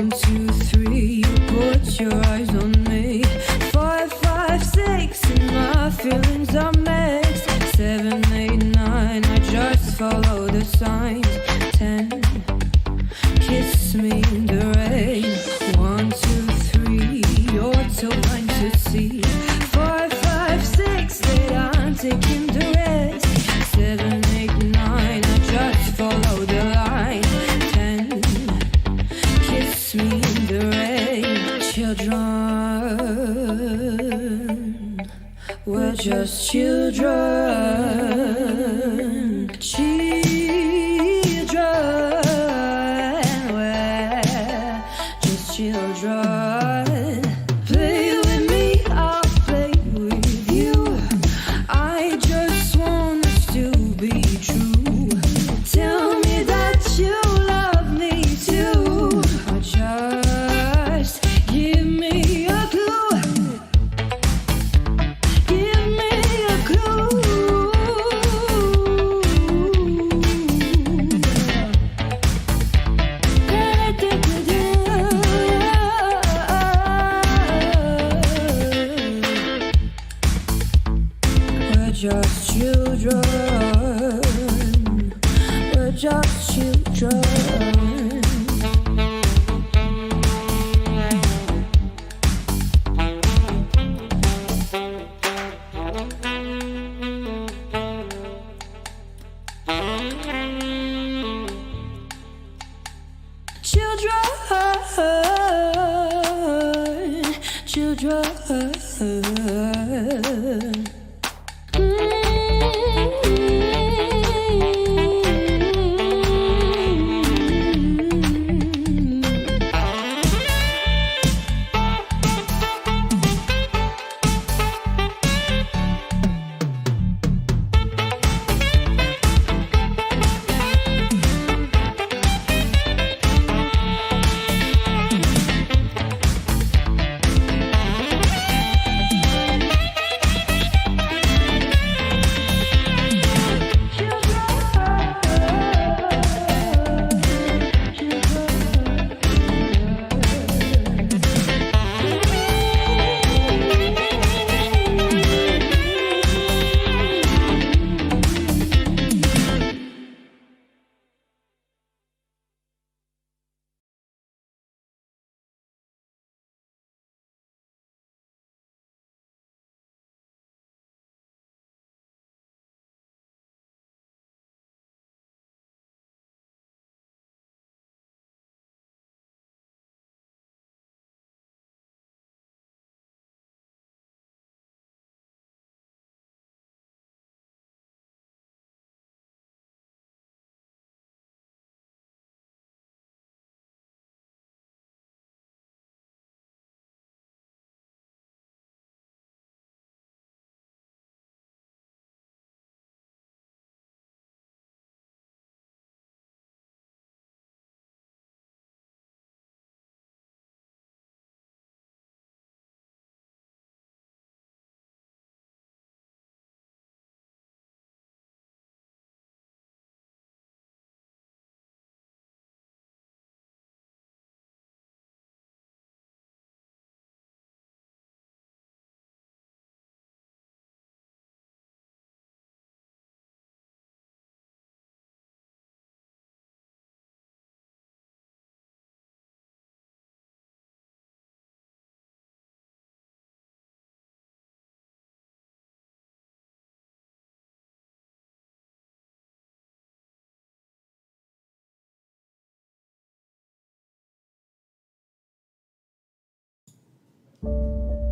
1, 2, 3, put your eyes on me. 5, 5, 6, and my feelings are mixed. 7, 8, 9, I just follow the signs. 10, kiss me in the rain. 1, 2, 3, you're too blind to see. 5, 5, 6, 8, I'm taking the risk. 7, 8, 9, I just follow the line. 10, kiss me in the rain. Children, we're just children. Children, we're just children. Play with me, I'll play with you. I just want us to be true. Tell me that you love me too. Or just give me a clue. Give me a clue. We're just children. We're just children. Children, children.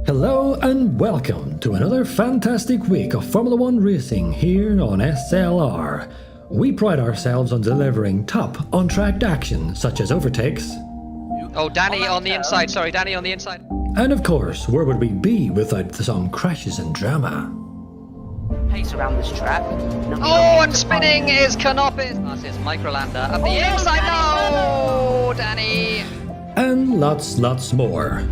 Hello and welcome to another fantastic week of Formula One racing here on SLR. We pride ourselves on delivering top on-track action such as overtakes. Oh, Danny on the inside, sorry, Danny on the inside. And of course, where would we be without some crashes and drama? Pace around this track. Oh, and spinning is Canopus. That's his microlander up the inside. No, Danny. And lots more.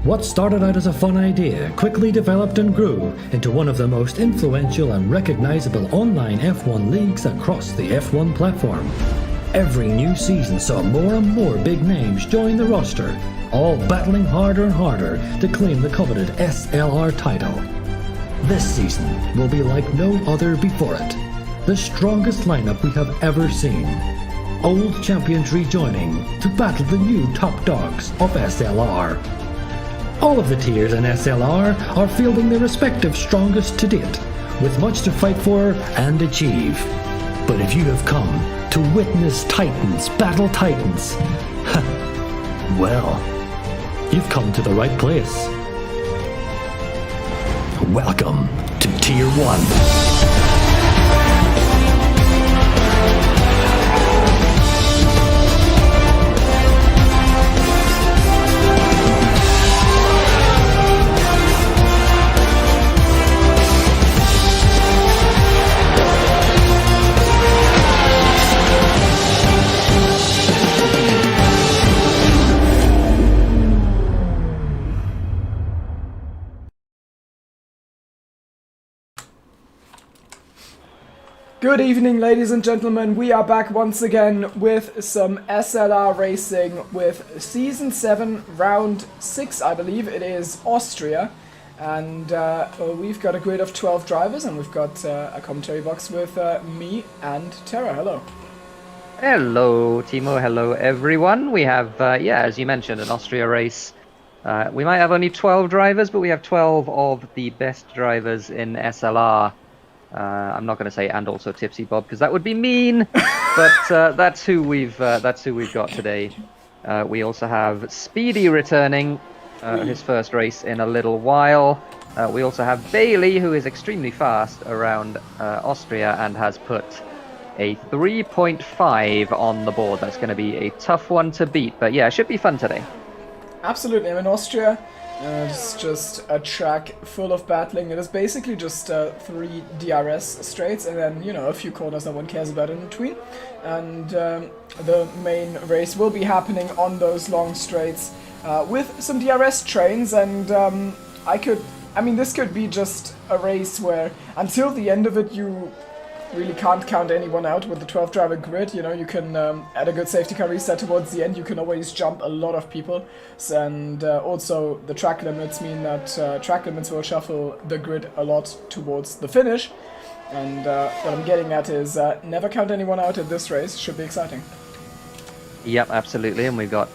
What started out as a fun idea quickly developed and grew into one of the most influential and recognizable online F1 leagues across the F1 platform. Every new season saw more and more big names join the roster, all battling harder and harder to claim the coveted SLR title. This season will be like no other before it. The strongest lineup we have ever seen. Old champions rejoining to battle the new top dogs of SLR. All of the tiers in SLR are fielding their respective strongest to date, with much to fight for and achieve. But if you have come to witness Titans battle Titans, well, you've come to the right place. Welcome to Tier 1. Good evening, ladies and gentlemen. We are back once again with some SLR racing with Season 7, Round 6, I believe. It is Austria. And we've got a grid of 12 drivers, and we've got a commentary box with me and Tara. Hello. Hello, Timo. Hello, everyone. We have, as you mentioned, an Austria race. We might have only 12 drivers, but we have 12 of the best drivers in SLR. I'm not going to say and also Tipsy Bob because that would be mean, but that's who we've got today. We also have Speedy returning, his first race in a little while. We also have Bailey, who is extremely fast around Austria and has put a 3.5 on the board. That's going to be a tough one to beat, but yeah, it should be fun today. Absolutely. I'm in Austria. It's just a track full of battling. It is basically just 3 DRS straights and then, you know, a few corners no one cares about in between. And the main race will be happening on those long straights with some DRS trains. And this could be just a race where until the end of it you really can't count anyone out with the 12 driver grid. You know, you can at a good safety car reset towards the end you can always jump a lot of people, and also the track limits mean that track limits will shuffle the grid a lot towards the finish, and what I'm getting at is never count anyone out at this race. Should be exciting. Yep, absolutely, and we've got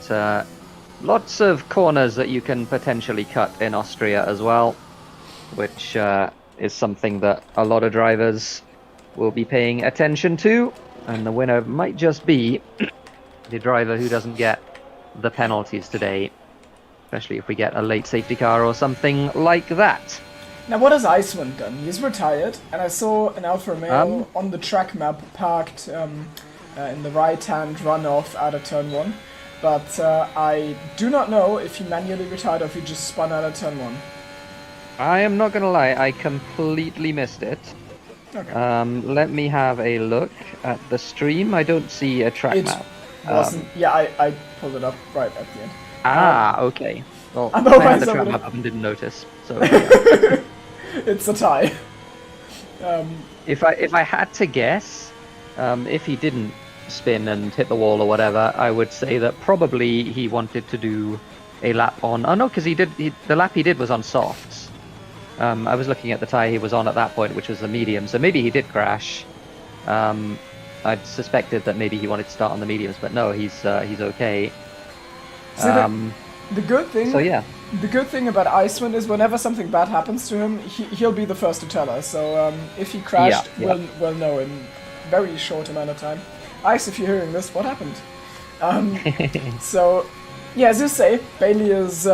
lots of corners that you can potentially cut in Austria as well, which is something that a lot of drivers will be paying attention to, and the winner might just be the driver who doesn't get the penalties today, especially if we get a late safety car or something like that. Now, what has Icewind done? He's retired, and I saw an Alfa Romeo on the track map parked in the right-hand runoff out of turn 1, but I do not know if he manually retired or if he just spun out of turn 1. I am not gonna lie, I completely missed it. Okay. Let me have a look at the stream. I don't see a track map. Wasn't, I pulled it up right at the end. Okay. Well, I had the track map up and didn't notice. So yeah. It's a tie. If I had to guess, if he didn't spin and hit the wall or whatever, I would say that probably he wanted to do a lap on. Oh no, because the lap he did was on softs. I was looking at the tyre he was on at that point, which was the medium, so maybe he did crash. I'd suspected that maybe he wanted to start on the mediums, but no, he's okay. So the good thing, so yeah. The good thing about Icewind is whenever something bad happens to him, he'll be the first to tell us. So if he crashed, we'll know in a very short amount of time. Ice, if you're hearing this, what happened? So, yeah, as you say, Bailey is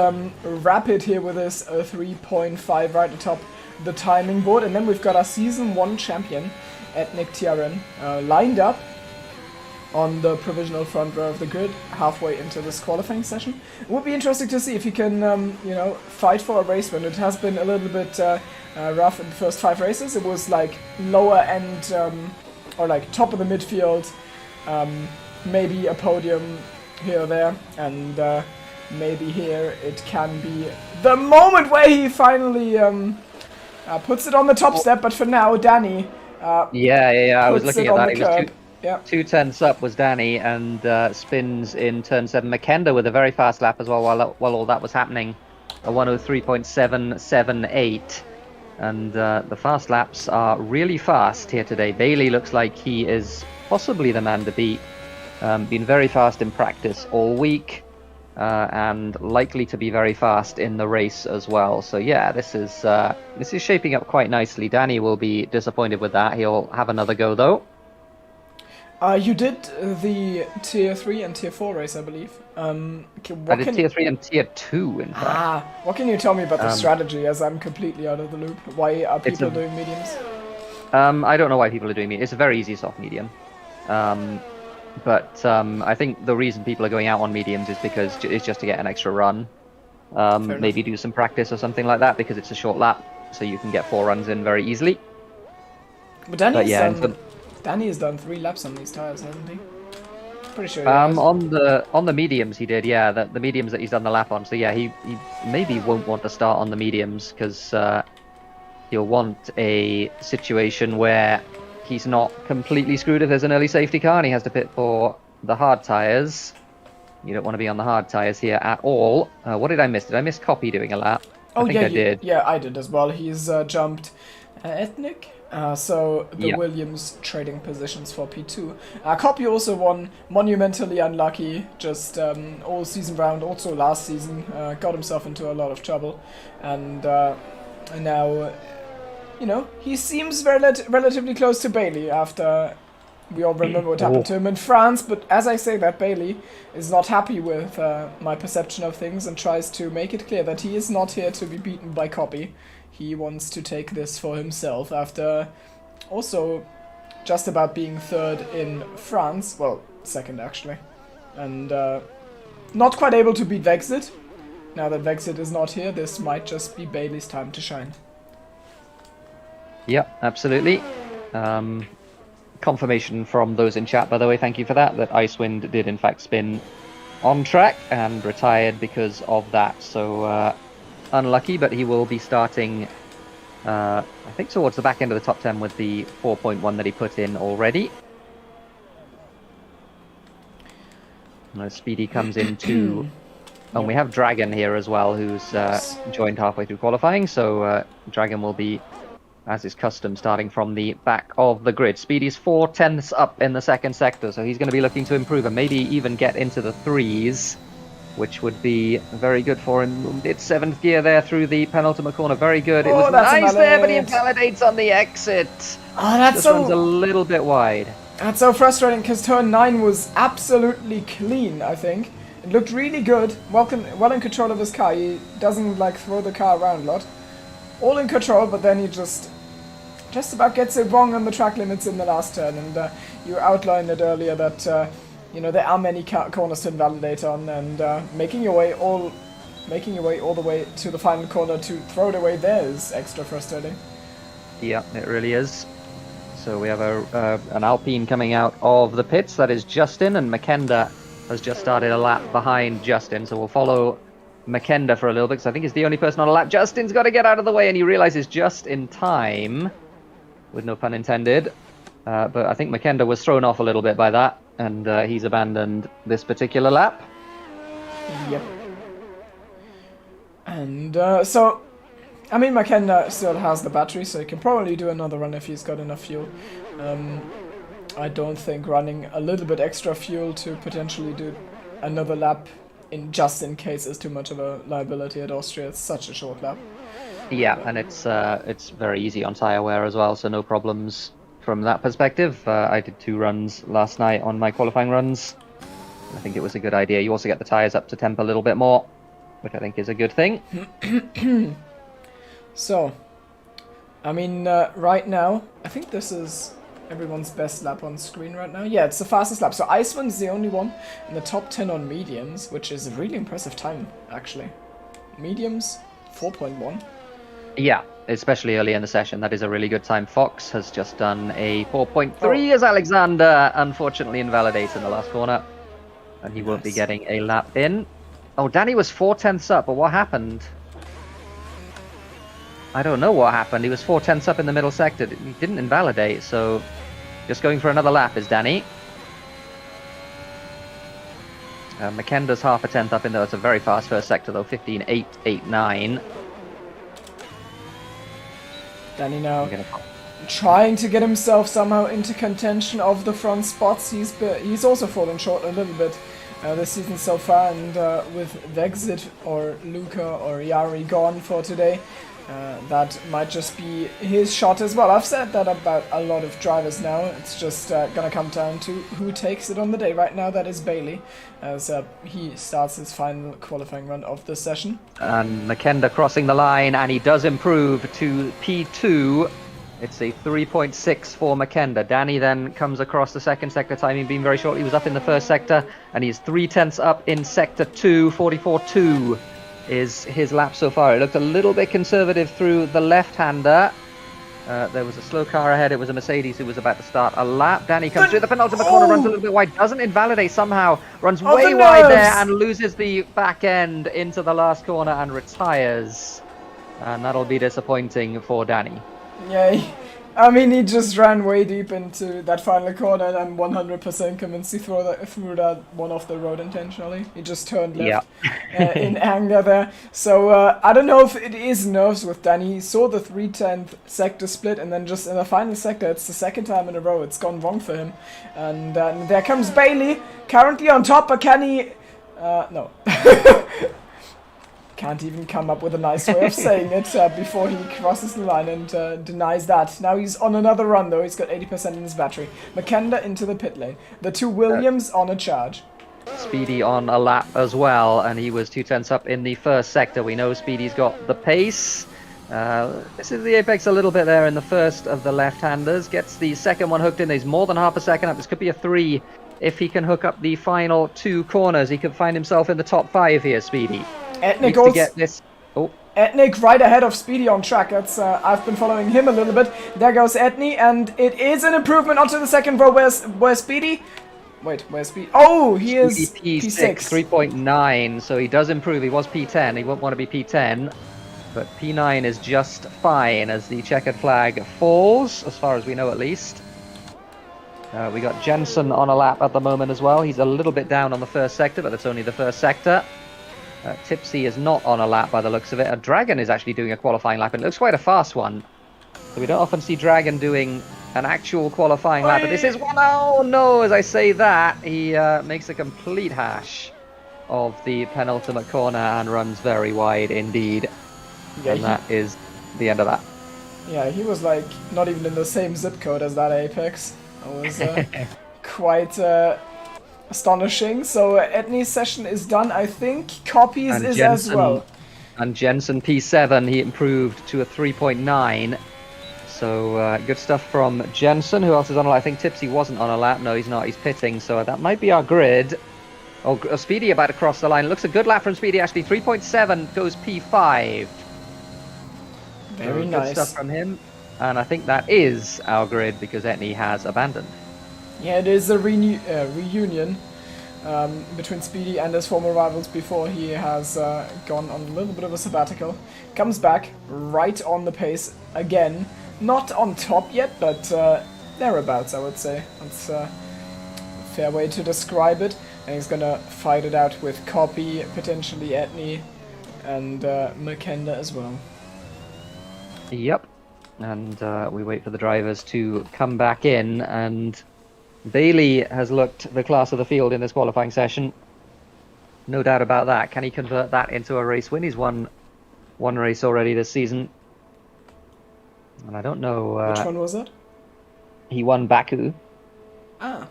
rapid here with his 3.5 right atop the timing board. And then we've got our Season 1 champion, Nick Tiarin, lined up on the provisional front row of the grid, halfway into this qualifying session. It would be interesting to see if he can, fight for a race win. It has been a little bit rough in the first 5 races. It was like lower end, or like top of the midfield, maybe a podium here or there, and maybe here it can be the moment where he finally puts it on the top step. But for now, Danny, I was looking at that. Yeah. 2 tenths up was Danny, and spins in turn 7. Makenda with a very fast lap as well while all that was happening. A 103.778. And the fast laps are really fast here today. Bailey looks like he is possibly the man to beat. Been very fast in practice all week, and likely to be very fast in the race as well. So yeah, this is shaping up quite nicely. Danny will be disappointed with that. He'll have another go though. You did the Tier 3 and Tier 4 race, I believe. I did Tier 3 and Tier 2, in fact. What can you tell me about the strategy, as I'm completely out of the loop? Why are people doing mediums? I don't know why people are doing it. It's a very easy soft medium. But I think the reason people are going out on mediums is because it's just to get an extra run. Maybe do some practice or something like that, because it's a short lap, so you can get 4 runs in very easily. But Danny has done 3 laps on these tires, hasn't he? Pretty sure he has. On the mediums he did, yeah. The mediums that he's done the lap on. So yeah, he maybe won't want to start on the mediums, because he'll want a situation where he's not completely screwed if there's an early safety car and he has to pit for the hard tires. You don't want to be on the hard tires here at all. What did I miss? Did I miss Copy doing a lap? Oh, I think I did. Yeah, I did as well. He's jumped Ethnic. So the Williams trading positions for P2. Copy also won, monumentally unlucky, just all season round, also last season, got himself into a lot of trouble, and now, you know, he seems relatively close to Bailey after we all remember what happened to him in France, but as I say that, Bailey is not happy with my perception of things and tries to make it clear that he is not here to be beaten by Copy. He wants to take this for himself after also just about being 3rd in France, well, 2nd actually, and not quite able to beat Vexit. Now that Vexit is not here, this might just be Bailey's time to shine. Yep, absolutely. Confirmation from those in chat, by the way, thank you for that Icewind did in fact spin on track and retired because of that, so unlucky, but he will be starting, I think, towards the back end of the top 10 with the 4.1 that he put in already. And Speedy comes into... and we have Dragon here as well, who's joined halfway through qualifying, so Dragon will be, as is custom, starting from the back of the grid. Speedy's 4 tenths up in the 2nd sector, so he's going to be looking to improve and maybe even get into the 3s, which would be very good for him. It's 7th gear there through the penultimate corner. Very good. It was nice there, but he invalidates on the exit. Oh, that's Just runs a little bit wide. That's so frustrating, because turn 9 was absolutely clean, I think. It looked really good. Well in control of his car. He doesn't, like, throw the car around a lot. All in control, but then he just about gets it wrong on the track limits in the last turn. And you outlined it earlier that... you know, there are many corners to invalidate on, and making your way all the way to the final corner to throw it away there is extra frustrating. Yeah, it really is. So we have an Alpine coming out of the pits. That is Justin, and Makenda has just started a lap behind Justin. So we'll follow Makenda for a little bit, because I think he's the only person on a lap. Justin's got to get out of the way, and he realizes just in time, with no pun intended. But I think Makenda was thrown off a little bit by that, and he's abandoned this particular lap. Yep. And so, I mean, Makenda still has the battery, so he can probably do another run if he's got enough fuel. I don't think running a little bit extra fuel to potentially do another lap just in case is too much of a liability at Austria. It's such a short lap. Yeah, and it's very easy on tyre wear as well, so no problems from that perspective. I did 2 runs last night on my qualifying runs. I think it was a good idea. You also get the tyres up to temp a little bit more, which I think is a good thing. So, I mean, right now, I think this is everyone's best lap on screen right now. Yeah, it's the fastest lap. So Icewind's the only one in the top 10 on mediums, which is a really impressive time, actually. Mediums, 4.1. Yeah, especially early in the session. That is a really good time. Fox has just done a 4.3 as Alexander unfortunately invalidates in the last corner. And he won't be getting a lap in. Oh, Danny was 4 tenths up, but what happened? I don't know what happened. He was 4 tenths up in the middle sector. He didn't invalidate, so Just going for another lap is Danny. McKenda's half a tenth up in there. It's a very fast first sector though, 15.889. Danny now trying to get himself somehow into contention of the front spots. He's also fallen short a little bit this season so far, and with Vexit or Luca or Yari gone for today, that might just be his shot as well. I've said that about a lot of drivers now. It's just gonna come down to who takes it on the day. Right now that is Bailey, as he starts his final qualifying run of the session. And McKenda crossing the line, and he does improve to P2. It's a 3.6 for McKenda. Danny then comes across the second sector, timing being very short. He was up in the first sector, and he's 3/10 up in sector 2. 44.2 is his lap so far. It looked a little bit conservative through the left-hander. There was a slow car ahead. It was a Mercedes who was about to start a lap. Danny comes through the penultimate corner, runs a little bit wide, doesn't invalidate somehow, runs way wide there and loses the back end into the last corner and retires. And that'll be disappointing for Danny. Yeah, I mean, he just ran way deep into that final corner, and I'm 100% convinced he threw that one off the road intentionally. He just turned left in anger there. So I don't know if it is nerves with Danny. He saw the 3/10 sector split, and then just in the final sector, it's the second time in a row it's gone wrong for him. And there comes Bailey, currently on top, but can he... no. Can't even come up with a nice way of saying it before he crosses the line and denies that. Now he's on another run though, he's got 80% in his battery. McKenda into the pit lane. The two Williams on a charge. Speedy on a lap as well, and he was 2/10 up in the first sector. We know Speedy's got the pace. This is the apex a little bit there in the first of the left-handers. Gets the second one hooked in. He's more than half a second up. This could be a 3 if he can hook up the final 2 corners. He could find himself in the top 5 here, Speedy. Etnik to get this. Oh. Etnik right ahead of Speedy on track. That's I've been following him a little bit. There goes Etnik, and it is an improvement onto the second row. Where's Speedy? Wait, where's Speedy? Oh, he is P6. 3.9, so he does improve. He was P10. He won't want to be P10, but P9 is just fine as the checkered flag falls, as far as we know at least. We got Jensen on a lap at the moment as well. He's a little bit down on the first sector, but that's only the first sector. Tipsy is not on a lap by the looks of it. Dragon is actually doing a qualifying lap, and it looks quite a fast one. So we don't often see Dragon doing an actual qualifying lap, but this is one. Oh no, as I say that, he makes a complete hash of the penultimate corner and runs very wide indeed. Yeah, and that is the end of that. Yeah, he was like not even in the same zip code as that apex. It was quite astonishing. So Etni's session is done, I think. Copies and is Jensen, as well. And Jensen P7, he improved to a 3.9. So good stuff from Jensen. Who else is on a lap? I think Tipsy wasn't on a lap. No, he's not. He's pitting. So that might be our grid. Oh, Speedy about to cross the line. Looks a good lap from Speedy, actually. 3.7 goes P5. Very good nice stuff from him. And I think that is our grid because Etni has abandoned. Yeah, it is a reunion between Speedy and his former rivals before he has gone on a little bit of a sabbatical. Comes back right on the pace again. Not on top yet, but thereabouts, I would say. That's a fair way to describe it. And he's gonna fight it out with Copy, potentially Etni, and McKenda as well. Yep. And we wait for the drivers to come back in, and Bailey has looked the class of the field in this qualifying session. No doubt about that. Can he convert that into a race win? He's won one race already this season. And I don't know... Which one was it? He won Baku. Ah.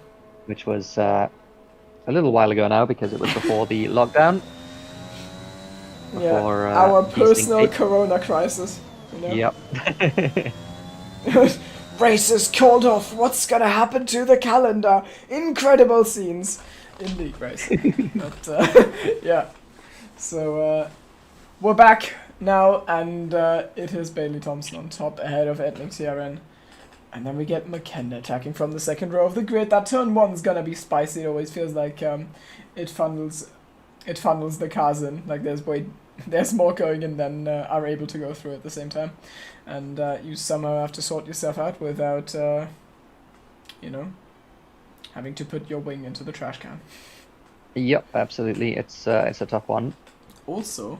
Which was a little while ago now, because it was before the lockdown. Before, yeah, our personal corona crisis. You know? Yep. Races called off. What's gonna happen to the calendar? Incredible scenes in league racing. But yeah, so we're back now, and it is Bailey Thompson on top ahead of Edling TRN, and then we get McKenna attacking from the second row of the grid. That turn one's gonna be spicy. It always feels like it funnels the cars in. Like there's more going in than are able to go through at the same time, and you somehow have to sort yourself out without you know, having to put your wing into the trash can. Yep, absolutely. It's a tough one. Also,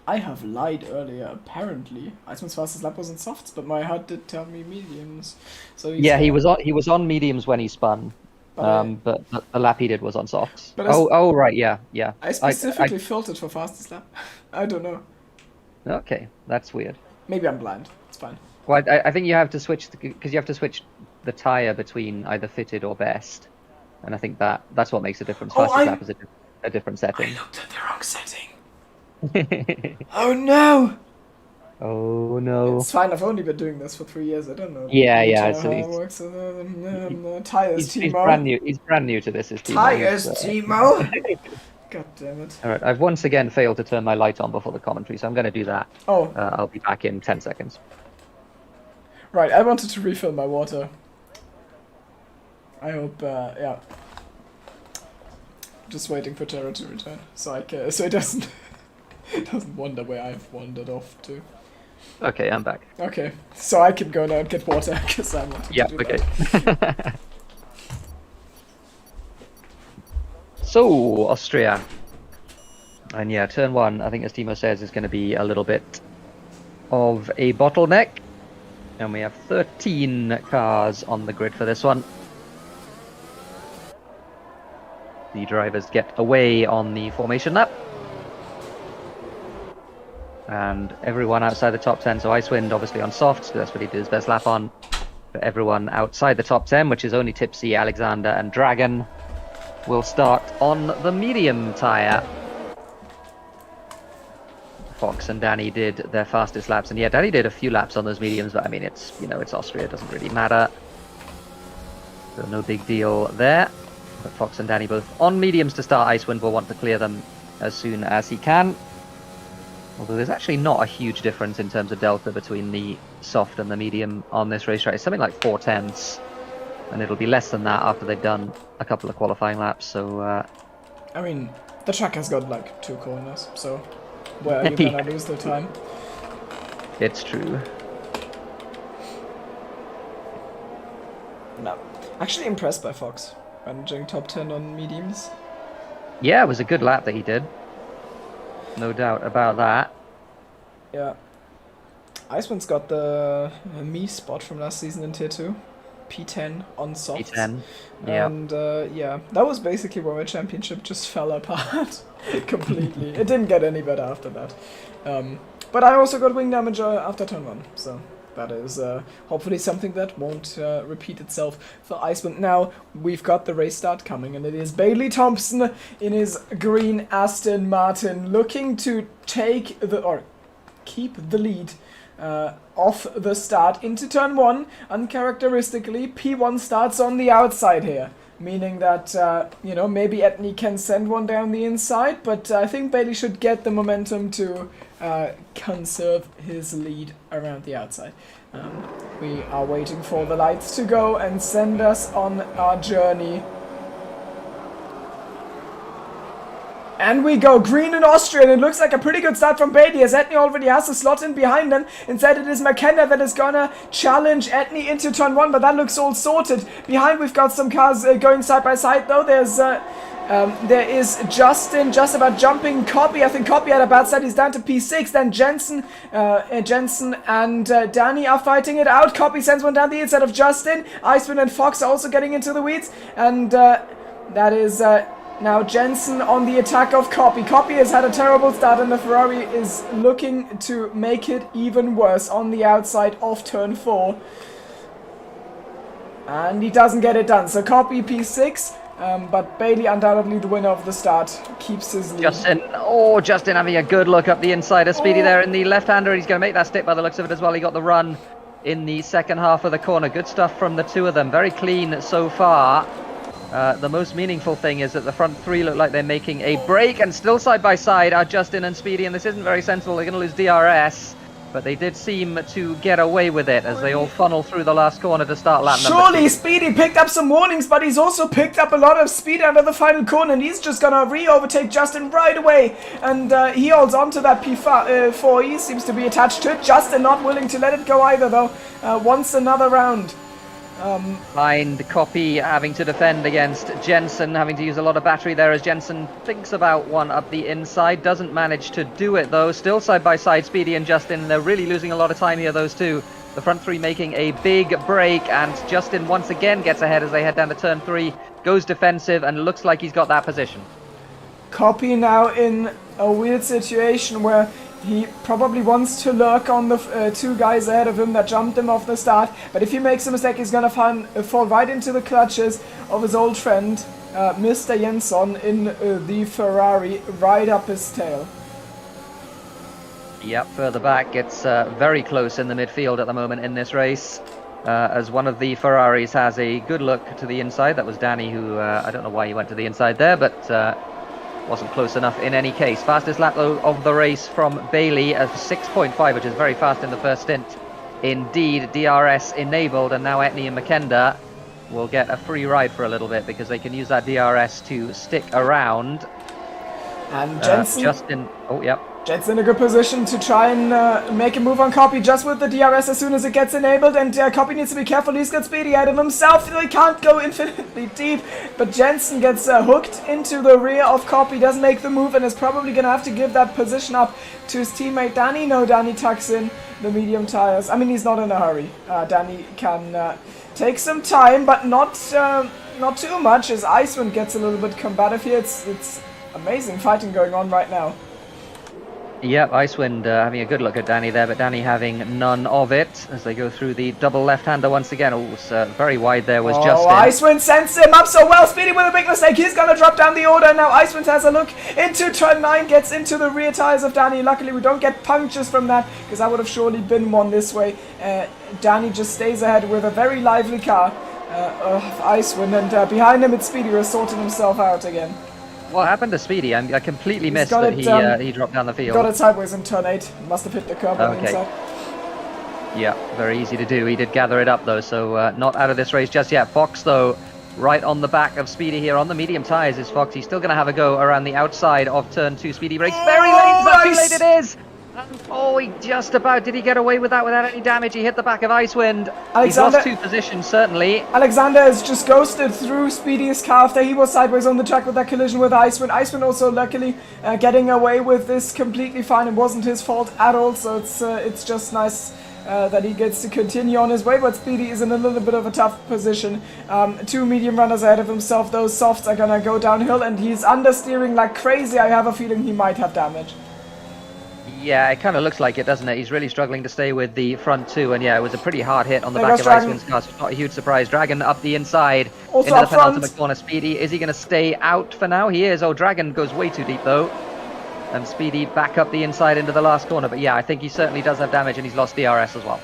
I have lied earlier. Apparently, Iceman's fastest lap was on softs, but my HUD did tell me mediums. So Yeah, he was on mediums when he spun, But but the lap he did was on softs. But Oh, right, yeah. I specifically filtered for fastest lap. I don't know. Okay, that's weird. Maybe I'm blind. It's fine. Well, I think you have to switch because you have to switch the tire between either fitted or best, and I think that's what makes a difference. Fastest lap is a different setting. I looked at the wrong setting. Oh no! Oh no! It's fine. I've only been doing this for 3 years. I don't know. Yeah. How it works. Tires, He's Timo. brand new. He's brand new to this. Is Timo. Tires, Timo. God damn it. All right, I've once again failed to turn my light on before the commentary, so I'm going to do that. Oh. I'll be back in 10 seconds. Right, I wanted to refill my water. I hope, yeah. Just waiting for Tara to return, so it doesn't wonder where I've wandered off to. Okay, I'm back. Okay, so I can go now and get water because I want to do that. So, Austria. And yeah, turn one, I think as Timo says, is going to be a little bit of a bottleneck. And we have 13 cars on the grid for this one. The drivers get away on the formation lap. And everyone outside the top 10, so Icewind obviously on softs, that's what he did his best lap on. But everyone outside the top 10, which is only Tipsy, Alexander and Dragon, will start on the medium tyre. Fox and Danny did their fastest laps, and yeah, Danny did a few laps on those mediums, but I mean, it's, you know, it's Austria, it doesn't really matter. So no big deal there. But Fox and Danny both on mediums to start. Icewind will want to clear them as soon as he can. Although there's actually not a huge difference in terms of delta between the soft and the medium on this racetrack. It's something like 4/10, and it'll be less than that after they've done a couple of qualifying laps. So, I mean, the track has got like 2 corners, so where are you gonna lose the time? It's true. No, actually impressed by Fox managing top 10 on mediums. Yeah, it was a good lap that he did. No doubt about that. Yeah. Icewind's got the me spot from last season in Tier 2. P10 on softs. P10, yeah. And yeah, that was basically where my championship just fell apart completely. It didn't get any better after that. But I also got wing damage after turn 1, so that is hopefully something that won't repeat itself for Icewind. Now, we've got the race start coming, and it is Bailey Thompson in his green Aston Martin looking to take keep the lead off the start into turn 1. Uncharacteristically, P1 starts on the outside here, meaning that, you know, maybe Etney can send one down the inside, but I think Bailey should get the momentum to conserve his lead around the outside. We are waiting for the lights to go and send us on our journey. And we go green in Austrian. It looks like a pretty good start from Bailey, as Etney already has a slot in behind them. Instead it is McKenna that is gonna challenge Etney into turn 1, but that looks all sorted. Behind we've got some cars going side by side though. There is Justin just about jumping Copy. I think Copy had a bad start. He's down to P6. Then Jensen and Danny are fighting it out. Copy sends one down the inside of Justin. Icewind and Fox are also getting into the weeds. And that is... now Jensen on the attack of Copy. Copy has had a terrible start and the Ferrari is looking to make it even worse on the outside of turn 4. And he doesn't get it done. So Copy P6, but Bailey undoubtedly the winner of the start, keeps his lead. Justin having a good look up the inside of Speedy there in the left-hander. He's going to make that stick by the looks of it as well. He got the run in the second half of the corner. Good stuff from the two of them. Very clean so far. The most meaningful thing is that the front 3 look like they're making a break, and still side by side are Justin and Speedy, and this isn't very sensible. They're going to lose DRS, but they did seem to get away with it as they all funnel through the last corner to start lap number 2. Surely Speedy picked up some warnings, but he's also picked up a lot of speed under the final corner, and he's just gonna re-overtake Justin right away, and he holds on to that P4. He seems to be attached to it. Justin not willing to let it go either though. Wants another round. Behind Copy having to defend against Jensen, having to use a lot of battery there as Jensen thinks about one up the inside. Doesn't manage to do it though. Still side by side, Speedy and Justin. They're really losing a lot of time here, those two. The front three making a big break, and Justin once again gets ahead as they head down to turn 3. Goes defensive and looks like he's got that position. Copy now in a weird situation where he probably wants to lurk on the 2 guys ahead of him that jumped him off the start, but if he makes a mistake, he's gonna fall right into the clutches of his old friend, Mr. Jensson, in the Ferrari, right up his tail. Yep, further back, gets very close in the midfield at the moment in this race, as one of the Ferraris has a good look to the inside. That was Danny, who I don't know why he went to the inside there, but wasn't close enough in any case. Fastest lap though of the race from Bailey, a 6.5, which is very fast in the first stint. Indeed, DRS enabled, and now Etney and McKenda will get a free ride for a little bit because they can use that DRS to stick around. And Jensen, Justin, oh yep. Jensen in a good position to try and make a move on Copy just with the DRS as soon as it gets enabled, and Copy needs to be careful. He's got Speedy ahead of himself. He can't go infinitely deep, but Jensen gets hooked into the rear of Copy, doesn't make the move, and is probably going to have to give that position up to his teammate Danny. No, Danny tucks in the medium tires. I mean, he's not in a hurry. Danny can take some time, but not too much, as Icewind gets a little bit combative here. It's amazing fighting going on right now. Yep, Icewind having a good look at Danny there, but Danny having none of it as they go through the double left-hander once again. Oh, it was very wide there was Justin. Icewind sends him up so well. Speedy with a big mistake. He's going to drop down the order. Now Icewind has a look into turn 9, gets into the rear tires of Danny. Luckily, we don't get punctures from that, because I would have surely been one this way. Danny just stays ahead with a very lively car of Icewind, and behind him it's Speedy, who has sorted himself out again. What happened to Speedy? I completely missed that he dropped down the field. Got it sideways in turn 8. Must have hit the curb on the inside. Yeah, very easy to do. He did gather it up though, so not out of this race just yet. Fox though, right on the back of Speedy here on the medium tyres is Fox. He's still going to have a go around the outside of turn 2. Speedy brakes very late. Is that too late? It is. Oh, he just about, did he get away with that without any damage? He hit the back of Icewind. He's lost 2 positions, certainly. Alexander has just ghosted through Speedy's car after he was sideways on the track with that collision with Icewind. Icewind also luckily getting away with this completely fine. It wasn't his fault at all, so it's just nice that he gets to continue on his way, but Speedy is in a little bit of a tough position. 2 medium runners ahead of himself. Those softs are gonna go downhill, and he's understeering like crazy. I have a feeling he might have damage. Yeah, it kind of looks like it, doesn't it? He's really struggling to stay with the front 2, and yeah, it was a pretty hard hit on the back of Icewind's car, so it's not a huge surprise. Dragon up the inside also into the penultimate front corner. Speedy, is he going to stay out for now? He is. Oh, Dragon goes way too deep though. And Speedy back up the inside into the last corner, but yeah, I think he certainly does have damage, and he's lost DRS as well.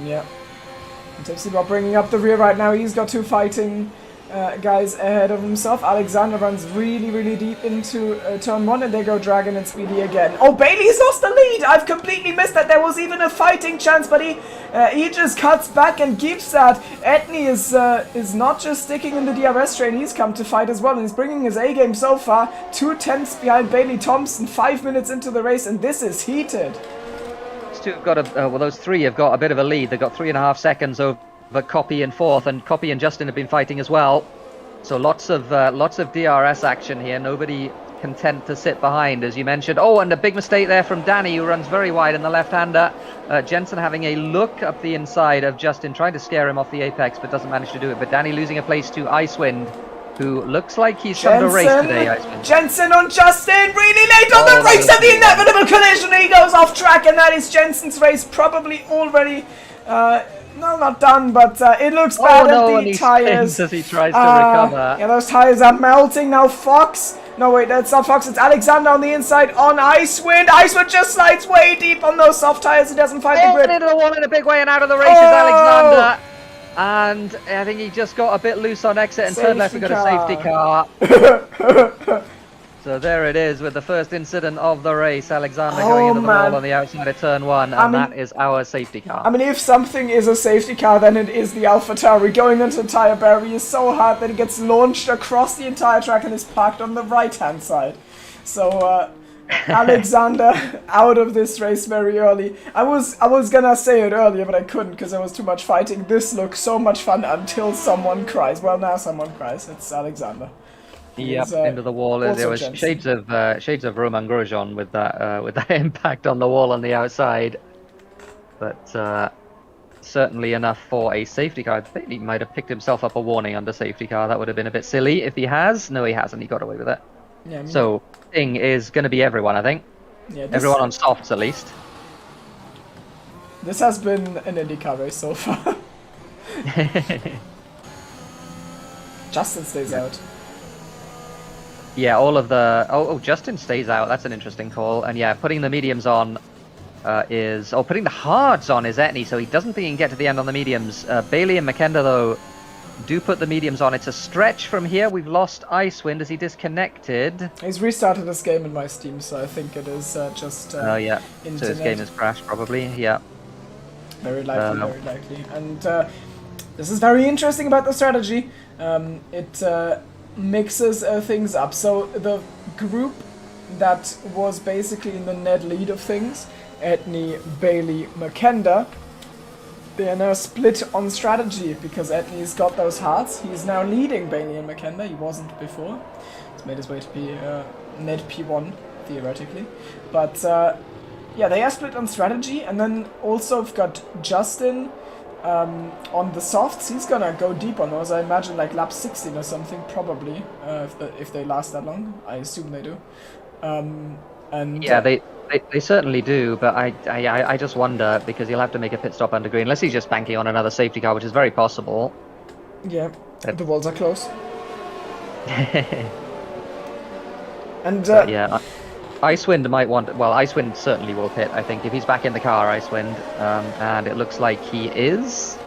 Yeah. Tipsy Bob bringing up the rear right now. He's got 2 fighting guys ahead of himself. Alexander runs really deep into turn 1, and there go Dragon and Speedy again. Oh, Bailey's lost the lead! I've completely missed that. There was even a fighting chance, but he just cuts back and keeps that. Etney is not just sticking in the DRS train, he's come to fight as well, and he's bringing his A-game so far. 2 tenths behind Bailey Thompson, 5 minutes into the race, and this is heated. Those 2 have got well, those 3 have got a bit of a lead. They've got 3.5 seconds over Copy in 4th, and Copy and Justin have been fighting as well. So lots of DRS action here. Nobody content to sit behind, as you mentioned. Oh, and a big mistake there from Danny, who runs very wide in the left-hander. Jensen having a look up the inside of Justin, trying to scare him off the apex, but doesn't manage to do it. But Danny losing a place to Icewind, who looks like he's come to race today, Icewind. Jensen on Justin, really late on the race, and the inevitable collision. He goes off track, and that is Jensen's race probably already no, not done, but it looks bad at the tires. As he tries to recover. Yeah, those tires are melting now. Fox. No, wait, that's not Fox. It's Alexander on the inside on Icewind. Icewind just slides way deep on those soft tires. He doesn't find the grip. Into the wall in a big way, and out of the race is Alexander. And I think he just got a bit loose on exit and turned left and got a safety car. So there it is with the first incident of the race. Alexander going into the wall on the outside of turn 1, and that is our safety car. I mean, if something is a safety car, then it is the AlphaTauri. Going into the tire barrier is so hard that it gets launched across the entire track and is parked on the right-hand side. So, Alexander out of this race very early. I was gonna say it earlier, but I couldn't because there was too much fighting. This looks so much fun until someone cries. Well, now someone cries. It's Alexander. Yep, into the wall. There was shades of Romain Grosjean with that impact on the wall on the outside, but certainly enough for a safety car. I think he might have picked himself up a warning under safety car. That would have been a bit silly if he has. No, he hasn't. He got away with it. Yeah, I mean, so thing is going to be everyone, I think. Yeah, everyone on softs at least. This has been an IndyCar race so far. Justin stays out. Yeah, all of the... Oh, Justin stays out. That's an interesting call. And yeah, putting the mediums on is... Oh, putting the hards on is Etney, so he doesn't think he can get to the end on the mediums. Bailey and McKenna, though, do put the mediums on. It's a stretch from here. We've lost Icewind. Is he disconnected? He's restarted his game in my Steam, so I think it is just... Oh, yeah. Internet. So his game has crashed, probably. Yeah. Very likely, very likely. And this is very interesting about the strategy. It mixes things up. So the group that was basically in the net lead of things, Etney, Bailey, McKenda, they are now split on strategy because Etney's got those hearts. He's now leading Bailey and McKenda. He wasn't before. He's made his way to be net P1, theoretically. But yeah, they are split on strategy. And then also we've got Justin on the softs. He's gonna go deep on those. I imagine like lap 16 or something, probably, if they last that long. I assume they do. And yeah, they certainly do, but I just wonder, because he'll have to make a pit stop under green, unless he's just banking on another safety car, which is very possible. Yeah, the walls are close. And yeah, Icewind might want... Well, Icewind certainly will pit, I think, if he's back in the car, Icewind, and it looks like he is.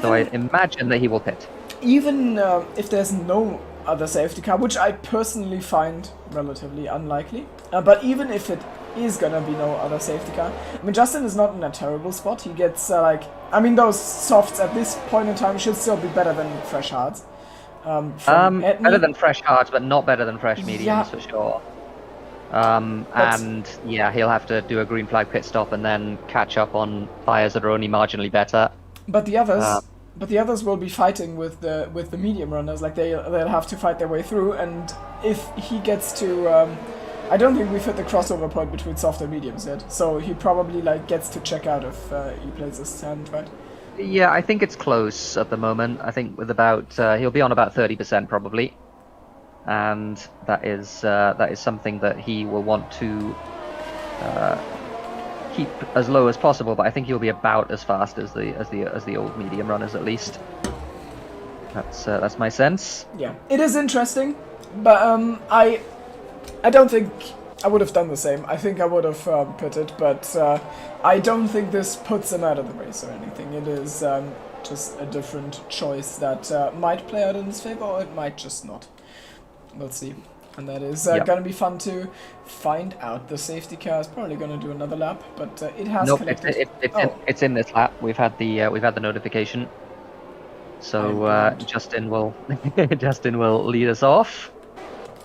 So I imagine that he will pit. Even if there's no other safety car, which I personally find relatively unlikely, but even if it is gonna be no other safety car, I mean, Justin is not in a terrible spot. He gets like, I mean, those softs at this point in time should still be better than fresh hards. Better than fresh hards, but not better than fresh mediums, for sure. And yeah, he'll have to do a green flag pit stop and then catch up on tyres that are only marginally better. But the others will be fighting with the medium runners. Like they'll have to fight their way through. And if he gets to, I don't think we've hit the crossover point between soft and mediums yet. So he probably like gets to check out if he plays his hand right. Yeah, I think it's close at the moment. I think with about he'll be on about 30% probably, and that is something that he will want to keep as low as possible. But I think he'll be about as fast as the old medium runners at least. That's my sense. Yeah, it is interesting, but I don't think I would have done the same. I think I would have pitted, but I don't think this puts him out of the race or anything. It is just a different choice that might play out in his favor, or it might just not. We'll see. And that is going to be fun to find out. The safety car is probably going to do another lap, but it has collected. It's in this lap. We've had the notification. So Justin will lead us off.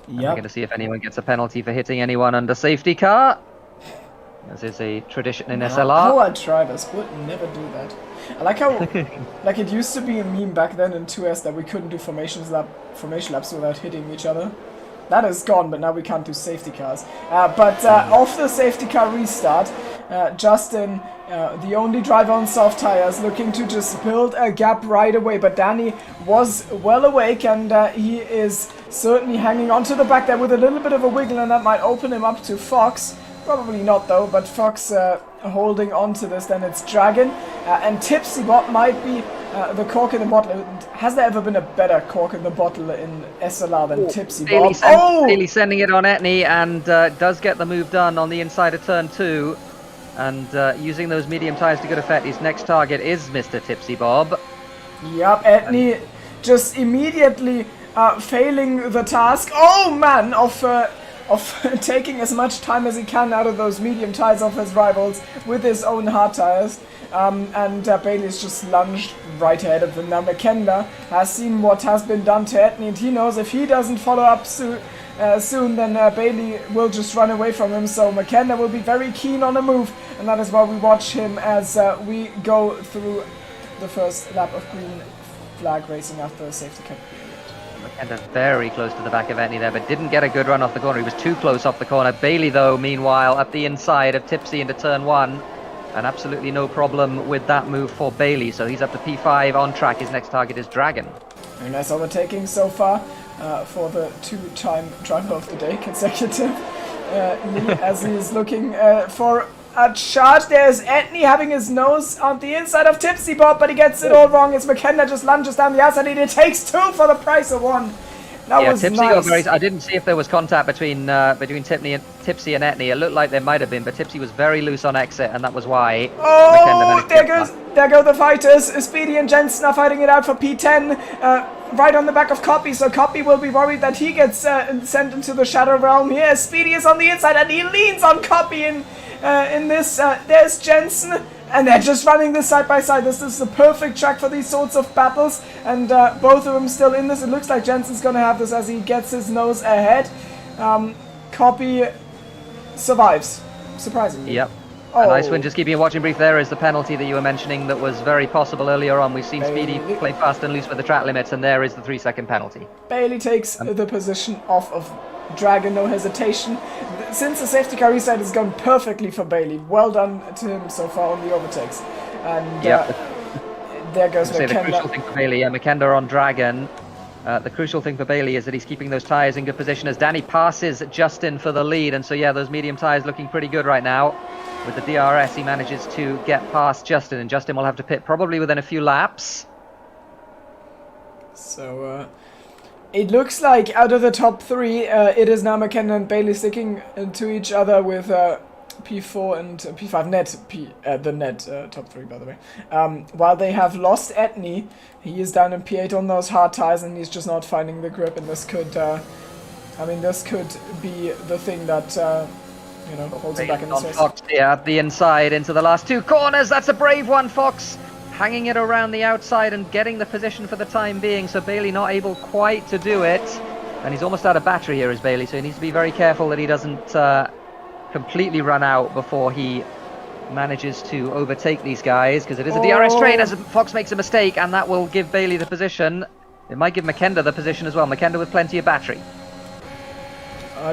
Yep. We're going to see if anyone gets a penalty for hitting anyone under safety car. As is a tradition in SLR. Power drivers would never do that. I like how, like it used to be a meme back then in 2S that we couldn't do formation laps without hitting each other. That is gone, but now we can't do safety cars. But off the safety car restart, Justin, the only driver on soft tires, looking to just build a gap right away. But Danny was well awake, and he is certainly hanging on to the back there with a little bit of a wiggle, and that might open him up to Fox. Probably not though, but Fox holding on to this. Then it's Dragon and Tipsy Bob might be the cork in the bottle. Has there ever been a better cork in the bottle in SLR than Tipsy Bob? Bailey sending it on Etney, and does get the move done on the inside of turn 2. And using those medium tyres to good effect, his next target is Mr. Tipsy Bob. Yep, Etney just immediately failing the task. Oh man, of taking as much time as he can out of those medium tyres of his rivals with his own hard tyres. And Bailey's just lunged right ahead of him. Now McKenna has seen what has been done to Etney, and he knows if he doesn't follow up soon, soon, then Bailey will just run away from him. So McKenna will be very keen on a move, and that is why we watch him as we go through the first lap of green flag racing after the safety car period. McKenna very close to the back of Etney there, but didn't get a good run off the corner. He was too close off the corner. Bailey, though, meanwhile, up the inside of Tipsy into turn 1. And absolutely no problem with that move for Bailey. So he's up to P5 on track. His next target is Dragon. Very nice overtaking so far for the 2-time driver of the day consecutive. As he is looking for a charge. There's Etney having his nose on the inside of Tipsy Bob, but he gets it all wrong. As McKenna just lunges down the outside, and it takes 2 for the price of 1. That was Tipsy nice. got very. I didn't see if there was contact between Tipsy and Etney. It looked like there might have been, but Tipsy was very loose on exit, and that was why. Oh, there go the fighters. Speedy and Jensen are fighting it out for P10, right on the back of Copy. So Copy will be worried that he gets sent into the Shadow Realm here. Speedy is on the inside, and he leans on Copy in this. There's Jensen. And they're just running this side by side. This is the perfect track for these sorts of battles. And both of them still in this. It looks like Jensen's going to have this as he gets his nose ahead. Copy survives, surprisingly. Yep. Oh. And Icewind, just keeping a watching brief, there is the penalty that you were mentioning that was very possible earlier on. We've seen Speedy play fast and loose with the track limits, and there is the 3-second penalty. Bailey takes the position off of Dragon, no hesitation. Since the safety car restart has gone perfectly for Bailey. Well done to him so far on the overtakes. And there goes McKenna. The crucial thing for Bailey, McKenna on Dragon. The crucial thing for Bailey is that he's keeping those tyres in good position as Danny passes Justin for the lead. And so, yeah, those medium tyres looking pretty good right now. With the DRS, he manages to get past Justin, and Justin will have to pit probably within a few laps. So, it looks like out of the top 3, it is now McKenna and Bailey sticking to each other with P4 and P5 net, the net top 3, by the way. While they have lost Etney, he is down in P8 on those hard tires, and he's just not finding the grip. And this could, this could be the thing that holds him back in this race. Fox here at the inside into the last 2 corners. That's a brave one, Fox. Hanging it around the outside and getting the position for the time being, so Bailey not able quite to do it. And he's almost out of battery here, is Bailey, so he needs to be very careful that he doesn't completely run out before he manages to overtake these guys, because it is a DRS train as Fox makes a mistake, and that will give Bailey the position. It might give McKenna the position as well. McKenna with plenty of battery.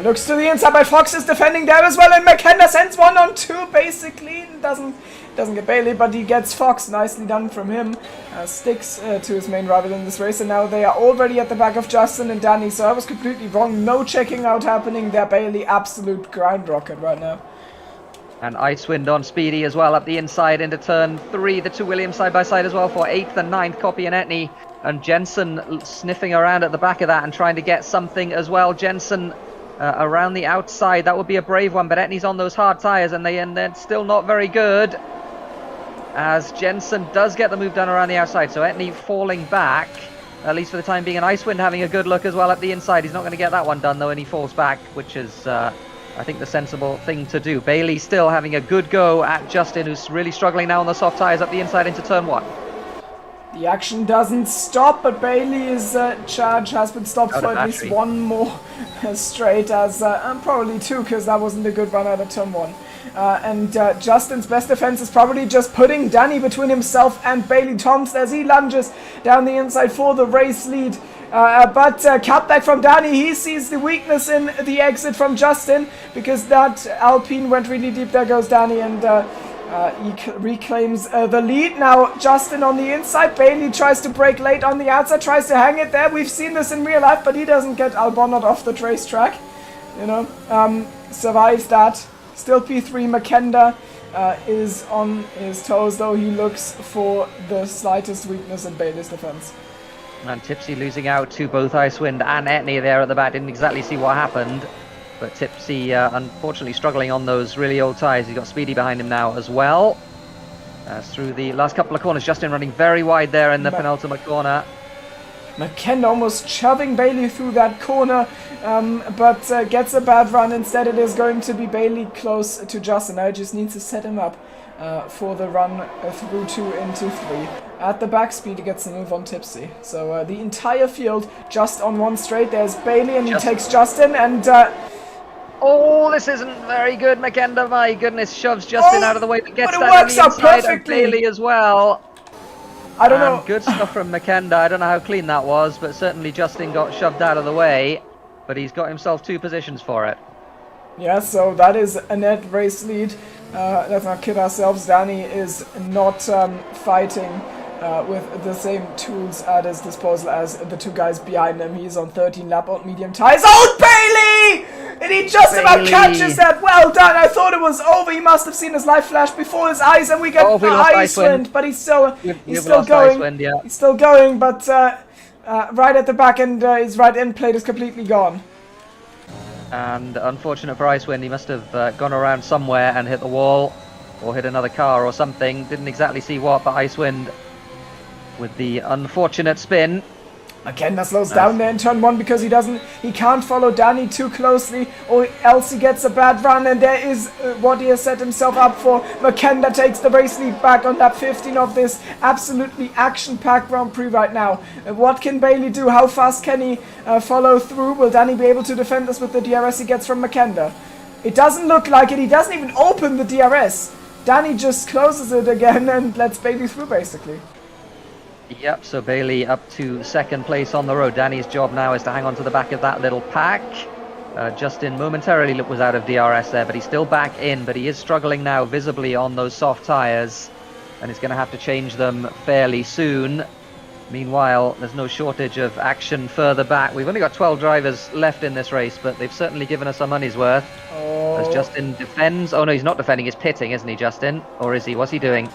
Looks to the inside, but Fox is defending there as well, and McKenna sends 1 on 2, basically. Doesn't get Bailey, but he gets Fox. Nicely done from him. Sticks to his main rival in this race, and now they are already at the back of Justin and Danny, so I was completely wrong. No checking out happening there. Bailey, absolute ground rocket right now. And Icewind on Speedy as well, up the inside into turn 3. The 2 Williams side by side as well for 8th and 9th, Copy and Etney. And Jensen sniffing around at the back of that and trying to get something as well. Jensen around the outside, that would be a brave one, but Etney's on those hard tyres, and they're still not very good, as Jensen does get the move done around the outside. So Etney falling back, at least for the time being, and Icewind having a good look as well at the inside. He's not going to get that one done though, and he falls back, which is I think the sensible thing to do. Bailey still having a good go at Justin, who's really struggling now on the soft tyres up the inside into turn 1. The action doesn't stop, but Bailey's charge has been stopped for at least 1 more straight, as probably 2, because that wasn't a good run out of turn 1. And Justin's best defense is probably just putting Danny between himself and Bailey Thompson as he lunges down the inside for the race lead. But cutback from Danny, he sees the weakness in the exit from Justin, because that Alpine went really deep. There goes Danny, and he reclaims the lead. Now Justin on the inside, Bailey tries to break late on the outside, tries to hang it there. We've seen this in real life, but he doesn't get Albonnet off the racetrack. Survives that. Still P3, McKenna is on his toes, though he looks for the slightest weakness in Bailey's defense. And Tipsy losing out to both Icewind and Etney there at the back. Didn't exactly see what happened, but Tipsy unfortunately struggling on those really old tyres. He's got Speedy behind him now as well. As through the last couple of corners, Justin running very wide there in the penultimate corner. McKenna almost shoving Bailey through that corner, but gets a bad run. Instead, it is going to be Bailey close to Justin. Now he just needs to set him up for the run through 2 into 3. at the back, Speedy gets the move on Tipsy. So the entire field just on one straight. There's Bailey and he takes Justin and... oh, this isn't very good. Makenda, my goodness, shoves Justin out of the way, but gets but it that works on out the inside of perfectly. Bailey as well. I don't know. Good stuff from Makenda. I don't know how clean that was, but certainly Justin got shoved out of the way. But he's got himself 2 positions for it. Yeah, so that is a net race lead. Let's not kid ourselves. Danny is not fighting with the same tools at his disposal as the 2 guys behind him. He's on 13 lap on medium tires. Oh, Bailey! And he just about catches that. Well done. I thought it was over. He must have seen his light flash before his eyes, and we get ice wind. But he's still going. Wind, yeah. He's still going, but right at the back end, his right end plate is completely gone. And unfortunate for Icewind, he must have gone around somewhere and hit the wall or hit another car or something. Didn't exactly see what, but Icewind with the unfortunate spin. Makenda slows down there in turn 1 because he can't follow Danny too closely or else he gets a bad run, and there is what he has set himself up for. Makenda takes the race lead back on lap 15 of this absolutely action-packed Grand Prix right now. What can Bailey do? How fast can he follow through? Will Danny be able to defend this with the DRS he gets from Makenda? It doesn't look like it. He doesn't even open the DRS. Danny just closes it again and lets Bailey through basically. Yep, so Bailey up to 2nd place on the road. Danny's job now is to hang on to the back of that little pack. Justin momentarily was out of DRS there, but he's still back in, but he is struggling now visibly on those soft tyres, and he's going to have to change them fairly soon. Meanwhile, there's no shortage of action further back. We've only got 12 drivers left in this race, but they've certainly given us our money's worth. As Justin defends. Oh no, he's not defending, he's pitting, isn't he, Justin? Or is he? What's he doing?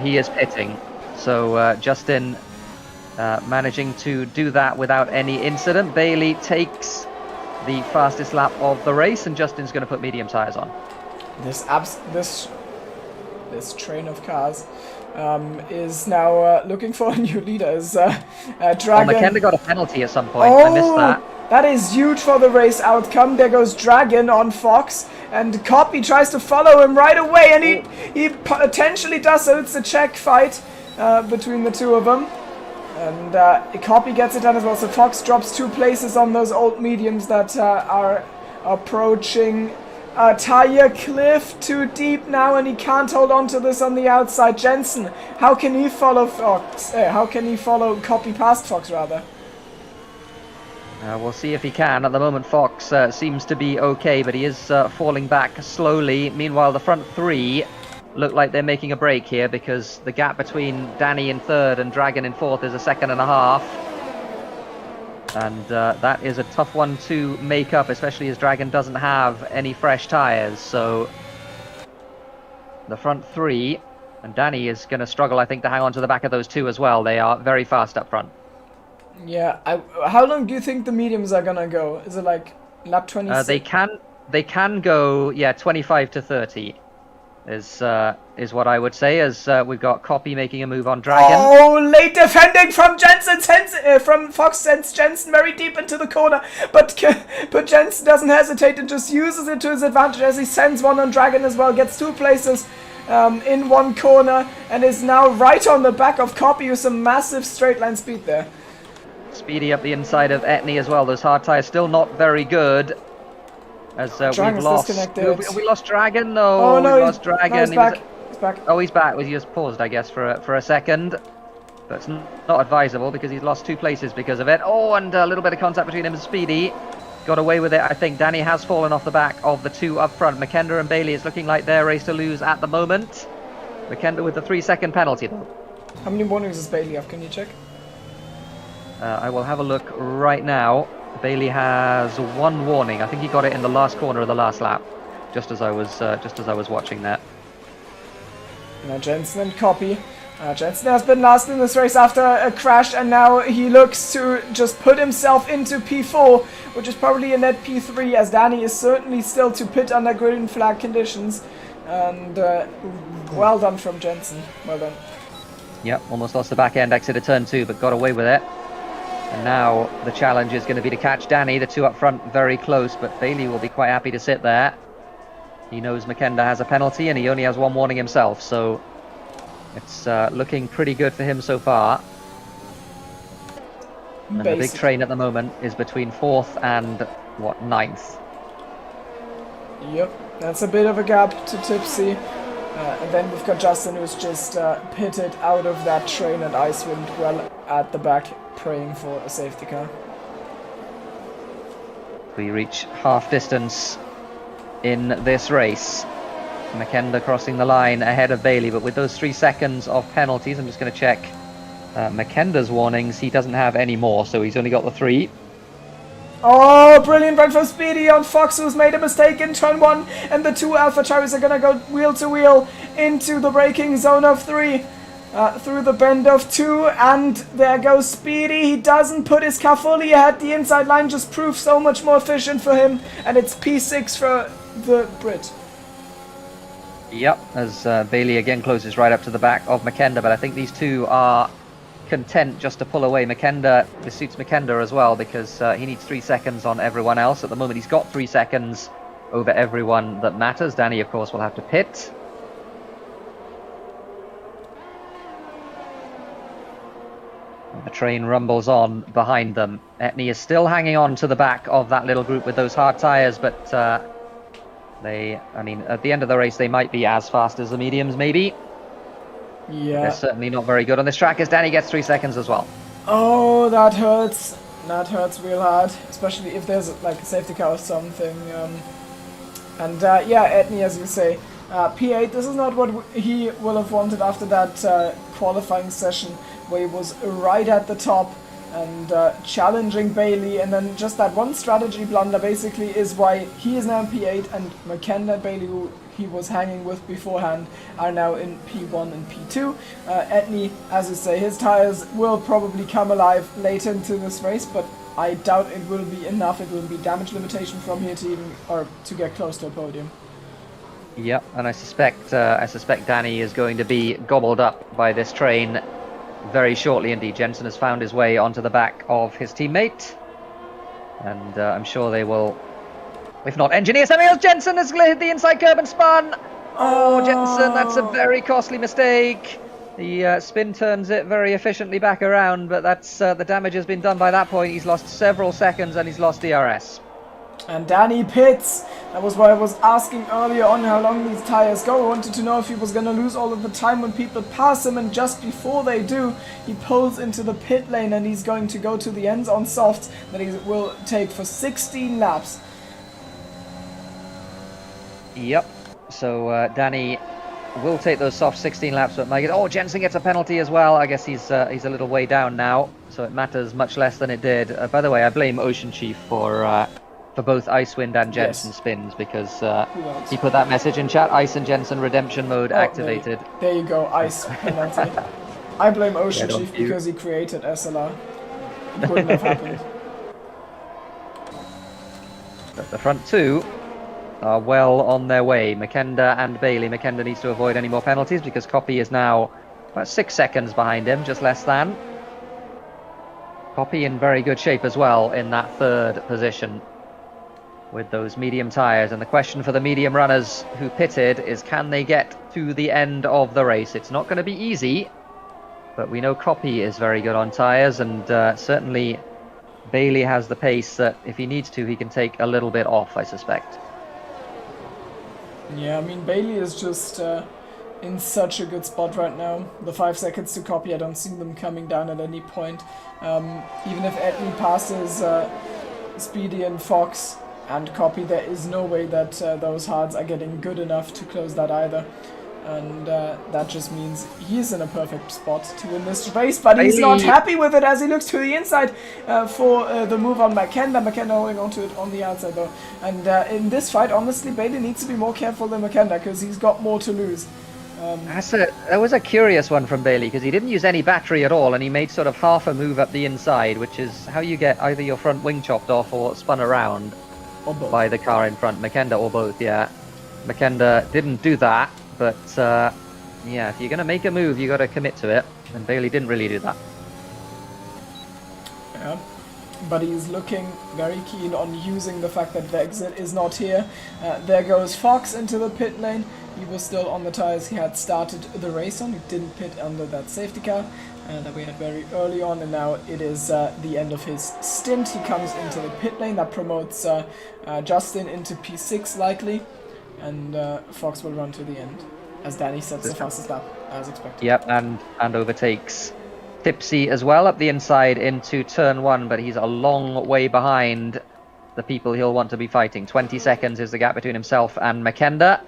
He is pitting. So Justin managing to do that without any incident. Bailey takes the fastest lap of the race, and Justin's going to put medium tyres on. This train of cars is now looking for a new leader. Is Dragon. Makenda got a penalty at some point. I missed that. That is huge for the race outcome. There goes Dragon on Fox, and Copy tries to follow him right away, and he potentially does, so it's a check fight between the 2 of them. And Copy gets it done as well, so Fox drops 2 places on those old mediums that are approaching a tire cliff too deep now, and he can't hold on to this on the outside. Jensen, how can he follow Fox? How can he follow Copy past Fox, rather? We'll see if he can. At the moment, Fox seems to be okay, but he is falling back slowly. Meanwhile, the front 3 look like they're making a break here, because the gap between Danny in 3rd and Dragon in 4th is a 1.5 seconds. And that is a tough one to make up, especially as Dragon doesn't have any fresh tyres. So the front 3, and Danny is going to struggle, I think, to hang on to the back of those 2 as well. They are very fast up front. Yeah, how long do you think the mediums are gonna go? Is it like lap 26? They can go, yeah, 25 to 30 is what I would say, as we've got Copy making a move on Dragon. Oh, late defending from Jensen, from Fox sends Jensen very deep into the corner, but Jensen doesn't hesitate and just uses it to his advantage as he sends one on Dragon as well, gets 2 places in one corner, and is now right on the back of Copy with some massive straight line speed there. Speedy up the inside of Etney as well. Those hard tyres still not very good. As we've lost. Have we lost Dragon? No, oh, no, we lost Dragon. No, he's back. He's back. Oh, he's back. He just paused, I guess, for a second. That's not advisable because he's lost 2 places because of it. Oh, and a little bit of contact between him and Speedy. Got away with it. I think Danny has fallen off the back of the 2 up front. Makenda and Bailey is looking like their race to lose at the moment. Makenda with the 3-second penalty though. How many warnings does Bailey have? Can you check? I will have a look right now. Bailey has 1 warning. I think he got it in the last corner of the last lap, just as I was watching that. Now Jensen and Copy. Jensen has been last in this race after a crash, and now he looks to just put himself into P4, which is probably a net P3, as Danny is certainly still to pit under green flag conditions. And well done from Jensen. Well done. Yep, almost lost the back end exit of turn 2, but got away with it. And now the challenge is going to be to catch Danny. The 2 up front very close, but Bailey will be quite happy to sit there. He knows Makenda has a penalty, and he only has 1 warning himself, so It's looking pretty good for him so far. And the big Basic. train at the moment is between 4th and, what, 9th. Yep, that's a bit of a gap to Tipsy. And then we've got Justin, who's just pitted out of that train at Icewind, well at the back, praying for a safety car. We reach half distance in this race. Makenda crossing the line ahead of Bailey, but with those 3 seconds of penalties, I'm just going to check Makenda's warnings. He doesn't have any more, so he's only got the 3. Oh, brilliant run from Speedy on Fox, who's made a mistake in turn 1, and the 2 Alpha Cherries are going to go wheel to wheel into the braking zone of 3. Through the bend of 2, and there goes Speedy. He doesn't put his car fully ahead. The inside line just proves so much more efficient for him, and it's P6 for the Brit. Yep, as Bailey again closes right up to the back of Makenda, but I think these two are content just to pull away. Makenda, this suits Makenda as well, because he needs 3 seconds on everyone else. At the moment he's got 3 seconds over everyone that matters. Danny, of course, will have to pit. The train rumbles on behind them. Etney is still hanging on to the back of that little group with those hard tyres, but I mean, at the end of the race, they might be as fast as the mediums, maybe. Yeah. They're certainly not very good on this track, as Danny gets 3 seconds as well. Oh, that hurts. That hurts real hard, especially if there's like a safety car or something. Yeah, Etney, as you say, P8, this is not what he will have wanted after that qualifying session, where he was right at the top and challenging Bailey, and then just that one strategy blunder basically is why he is now in P8, and Makenda and Bailey, who he was hanging with beforehand, are now in P1 and P2. Etney, as you say, his tires will probably come alive later into this race, but I doubt it will be enough. It will be damage limitation from here to even, or to get close to a podium. Yep, and I suspect Danny is going to be gobbled up by this train very shortly indeed. Jensen has found his way onto the back of his teammate, and I'm sure they will, if not engineer something else. Jensen has hit the inside curb and spun. Oh, Jensen, that's a very costly mistake. The spin turns it very efficiently back around, but that's the damage has been done by that point. He's lost several seconds and he's lost DRS. And Danny pits. That was why I was asking earlier on how long these tires go. I wanted to know if he was going to lose all of the time when people pass him, and just before they do, he pulls into the pit lane and he's going to go to the ends on softs that he will take for 16 laps. Yep, so Danny will take those soft 16 laps, but Jensen gets a penalty as well. I guess he's a little way down now, so it matters much less than it did. By the way, I blame Ocean Chief for both Icewind and Jensen spins, because he put that message in chat: Ice and Jensen redemption mode activated. There you go, Ice penalty. I blame Ocean Chief because he created SLR. It wouldn't have happened. But the front two are well on their way. Makenda and Bailey. Makenda needs to avoid any more penalties because Copy is now about 6 seconds behind him, just less than. Copy in very good shape as well in that 3rd position with those medium tyres, and the question for the medium runners who pitted is, can they get to the end of the race? It's not going to be easy, but we know Copy is very good on tyres, and certainly Bailey has the pace that if he needs to, he can take a little bit off, I suspect. Yeah, I mean, Bailey is just in such a good spot right now. The 5 seconds to Copy, I don't see them coming down at any point. Even if Etney passes Speedy and Fox and Copy, there is no way that those hards are getting good enough to close that either. And that just means he's in a perfect spot to win this race, but he's not happy with it as he looks to the inside for the move on Makenda. Makenda holding on to it on the outside though. And in this fight, honestly, Bailey needs to be more careful than Makenda because he's got more to lose. That was a curious one from Bailey, because he didn't use any battery at all, and he made sort of half a move up the inside, which is how you get either your front wing chopped off or spun around by the car in front. Makenda, or both, yeah. Makenda didn't do that, but yeah, if you're going to make a move, you got to commit to it, and Bailey didn't really do that. Yeah. but he's looking very keen on using the fact that the exit is not here. There goes Fox into the pit lane. He was still on the tires he had started the race on. He didn't pit under that safety car that we had very early on, and now it is the end of his stint. He comes into the pit lane. That promotes Justin into P6 likely, and Fox will run to the end as Danny sets the fastest lap as expected. Yep, and overtakes Tipsy as well up the inside into turn 1, but he's a long way behind the people he'll want to be fighting. 20 seconds is the gap between himself and Makenda,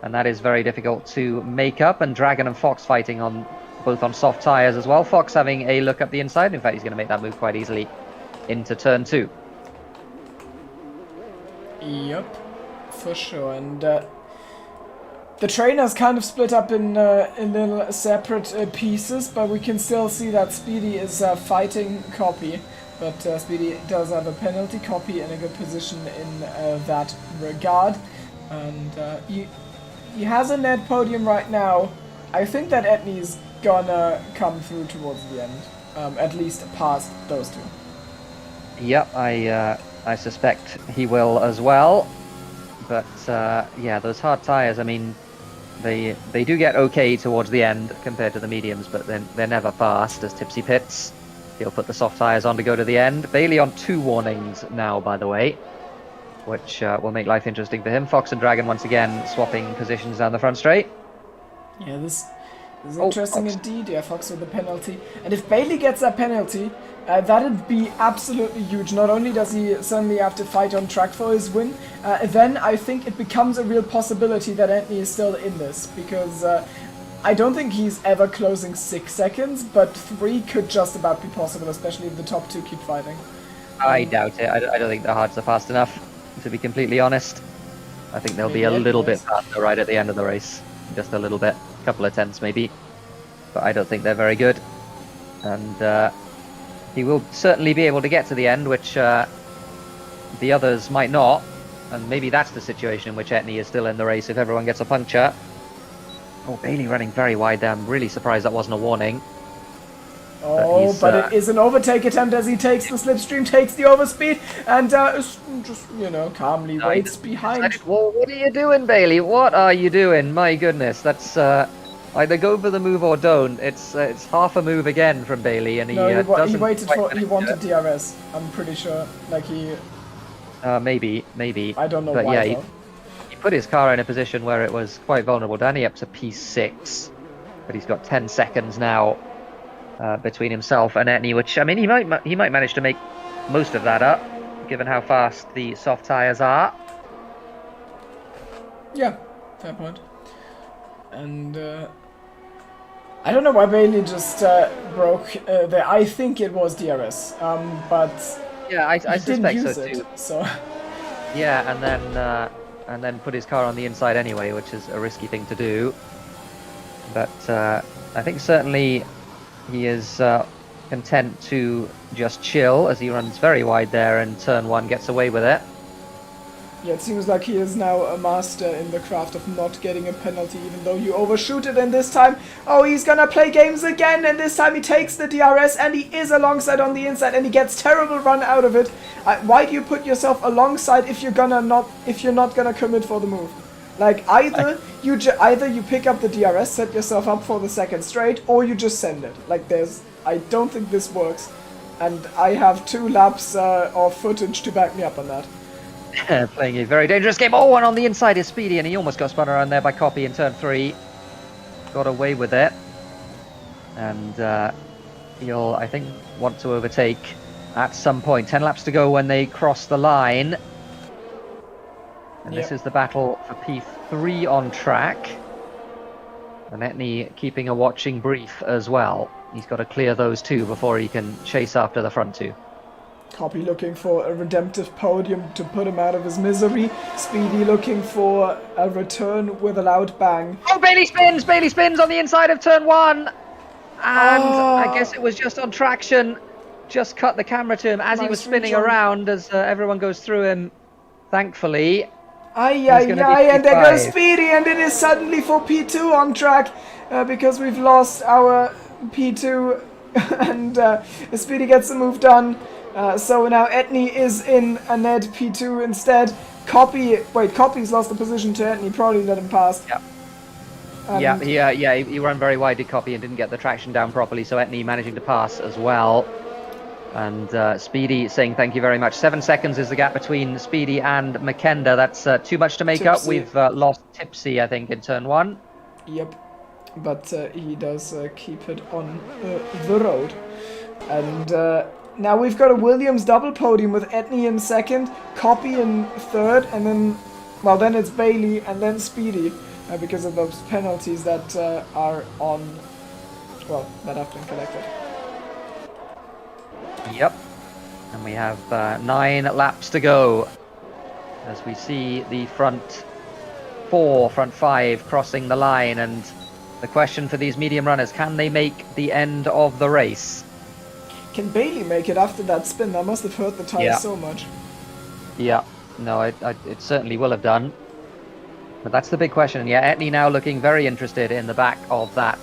and that is very difficult to make up. And Dragon and Fox fighting on both on soft tyres as well. Fox having a look up the inside. In fact, he's going to make that move quite easily into turn 2. Yep, for sure. And the trainers kind of split up in little separate pieces, but we can still see that Speedy is fighting Copy. But Speedy does have a penalty. Copy in a good position in that regard. And he has a net podium right now. I think that Etney's gonna come through towards the end, at least past those two. Yep, I suspect he will as well. But yeah, those hard tyres, I mean, they do get okay towards the end compared to the mediums, but then they're never fast as Tipsy pits. He'll put the soft tyres on to go to the end. Bailey on 2 warnings now, by the way, which will make life interesting for him. Fox and Dragon once again swapping positions down the front straight. Yeah, this is interesting indeed. Yeah, Fox with the penalty. And if Bailey gets that penalty, that'd be absolutely huge. Not only does he suddenly have to fight on track for his win, then I think it becomes a real possibility that Anthony is still in this, because I don't think he's ever closing 6 seconds, but 3 could just about be possible, especially if the top 2 keep fighting. I doubt it. I don't think the hards are fast enough, to be completely honest. I think they'll be a little bit faster right at the end of the race. Just a little bit. A couple of tenths maybe. But I don't think they're very good. And he will certainly be able to get to the end, which the others might not. And maybe that's the situation in which Etney is still in the race if everyone gets a puncture. Oh, Bailey running very wide there. I'm really surprised that wasn't a warning. Oh, but it is an overtake attempt as he takes the slipstream, takes the overspeed, and just, you know, calmly waits behind. Well, what are you doing, Bailey? What are you doing? My goodness, that's either go for the move or don't. It's half a move again from Bailey, and he he waited for. He wanted DRS. I'm pretty sure. Like he. Maybe. I don't know but why. Yeah, he put his car in a position where it was quite vulnerable. Danny up to P6, but he's got 10 seconds now. Between himself and Etney, which, I mean, he might manage to make most of that up, given how fast the soft tyres are. Yeah, fair point. And I don't know why Bailey just broke there. I think it was DRS, but yeah, I suspect use so it, too. So yeah, and then put his car on the inside anyway, which is a risky thing to do. But I think certainly. He is content to just chill as he runs very wide there, and turn 1 gets away with it. Yeah, it seems like he is now a master in the craft of not getting a penalty, even though you overshoot it. And this time, oh, he's gonna play games again, and this time he takes the DRS, and he is alongside on the inside, and he gets terrible run out of it. Why do you put yourself alongside if you're not gonna commit for the move? Like, either you pick up the DRS, set yourself up for the second straight, or you just send it. Like, I don't think this works, and I have 2 laps of footage to back me up on that. Playing a very dangerous game. Oh, and on the inside is Speedy, and he almost got spun around there by Copy in turn 3. Got away with it, and he'll, I think, want to overtake at some point. 10 laps to go when they cross the line. And this is the battle for P3 on track. And Etney keeping a watching brief as well. He's got to clear those 2 before he can chase after the front 2. Copy looking for a redemptive podium to put him out of his misery. Speedy looking for a return with a loud bang. Oh, Bailey spins on the inside of turn 1. And I guess it was just on traction. Just cut the camera to him as he was spinning around as everyone goes through him, thankfully. And there goes Speedy, and it is suddenly for P2 on track, because we've lost our P2, and Speedy gets the move done. So now Etney is in a Ned P2 instead. Copy's lost the position to Etney, probably let him pass. Yeah. And He ran very wide to Copy and didn't get the traction down properly, so Etney managing to pass as well. And Speedy saying thank you very much. 7 seconds is the gap between Speedy and Makenda. That's too much to make up. Tipsy. We've lost Tipsy, I think, in turn 1. Yep, but he does keep it on the road. And now we've got a Williams double podium with Etney in second, Copy in third, and then, well, then it's Bailey and then Speedy because of those penalties that are on, well, that have been collected. Yep. And we have 9 laps to go as we see the front 5 crossing the line. And the question for these medium runners, can they make the end of the race? Can Bailey make it after that spin? That must have hurt the tires so much. Yeah, no, it certainly will have done. But that's the big question. And yeah, Etney now looking very interested in the back of that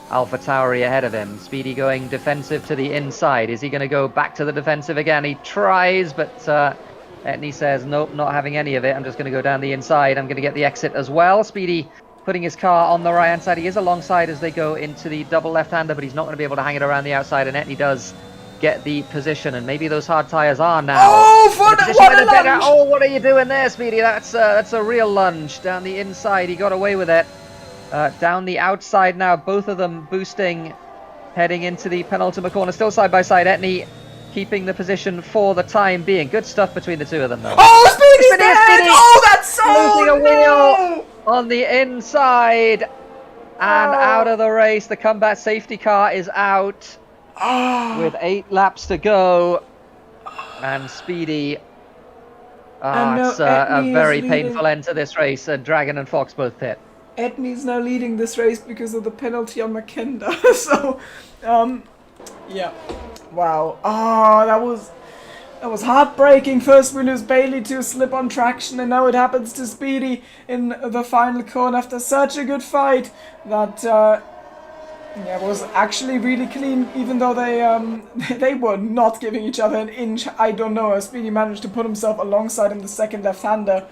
Alpha Tauri ahead of him. Speedy going defensive to the inside. Is he going to go back to the defensive again? He tries, but Etney says, nope, not having any of it. I'm just going to go down the inside. I'm going to get the exit as well. Speedy putting his car on the right-hand side. He is alongside as they go into the double left-hander, but he's not going to be able to hang it around the outside, and Etney does get the position, and maybe those hard tyres are now. Oh, what a lunge! Oh, what are you doing there, Speedy? That's a real lunge down the inside. He got away with it. Down the outside now, both of them boosting, heading into the penultimate corner, still side by side. Etney keeping the position for the time being. Good stuff between the two of them, though. Oh, Speedy's dead! Oh, that's so losing a wheel on the inside and out of the race. The combat safety car is out with 8 laps to go, and Speedy. It's a very painful end to this race. Dragon and Fox both pit. Etney's now leading this race because of the penalty on Makenda. So, yeah. Wow. That was heartbreaking. First we lose Bailey to a slip-on traction, and now it happens to Speedy in the final corner after such a good fight that was actually really clean, even though they were not giving each other an inch. I don't know. Speedy managed to put himself alongside him, the second left-hander.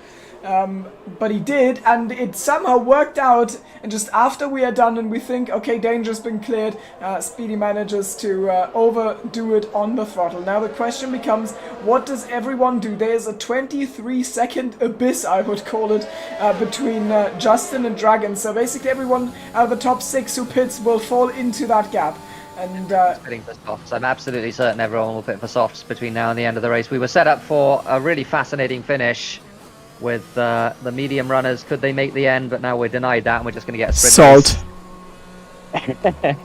But he did, and it somehow worked out, and just after we are done and we think, okay, danger's been cleared, Speedy manages to overdo it on the throttle. Now the question becomes, what does everyone do? There's a 23-second abyss, I would call it, between Justin and Dragon, so basically everyone out of the top 6 who pits will fall into that gap. And pitting for softs. I'm absolutely certain everyone will pit for softs between now and the end of the race. We were set up for a really fascinating finish with the medium runners. Could they make the end? But now we're denied that, and we're just going to get a sprint Salt.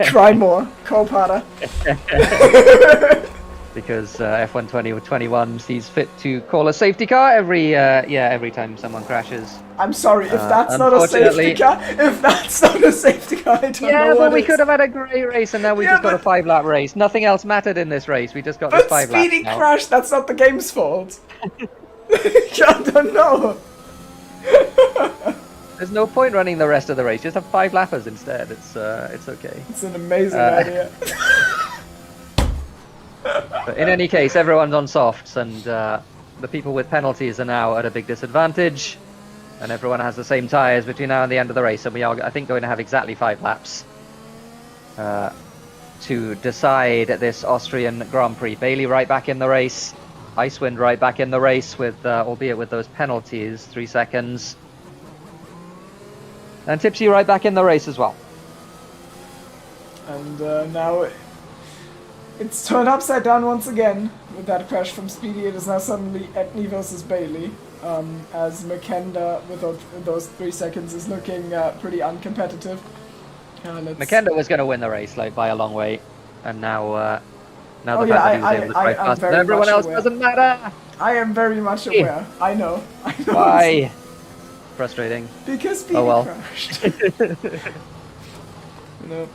Try more. Cope harder. Because F1 2021 sees fit to call a safety car every time someone crashes. I'm sorry, if that's not a safety car, I don't know but what we is. could have had a great race, and now we just got a 5-lap race. Nothing else mattered in this race. We just got this 5 laps. But Speedy crashed. That's not the game's fault. I don't know. There's no point running the rest of the race. Just have 5 lappers instead. It's okay. It's an amazing idea. But in any case, everyone's on softs, and the people with penalties are now at a big disadvantage. And everyone has the same tyres between now and the end of the race. And we are, I think, going to have exactly 5 laps to decide this Austrian Grand Prix. Bailey right back in the race. Icewind right back in the race, with albeit with those penalties, 3 seconds. And Tipsy right back in the race as well. And now it's turned upside down once again with that crash from Speedy. It is now suddenly Etney versus Bailey, as Makenda with those 3 seconds is looking pretty uncompetitive. Makenda was going to win the race by a long way, and now Oh, the fact that he was able to try faster than everyone else doesn't matter. I am very much aware. I know. Why? Frustrating. Because Speedy crashed. No.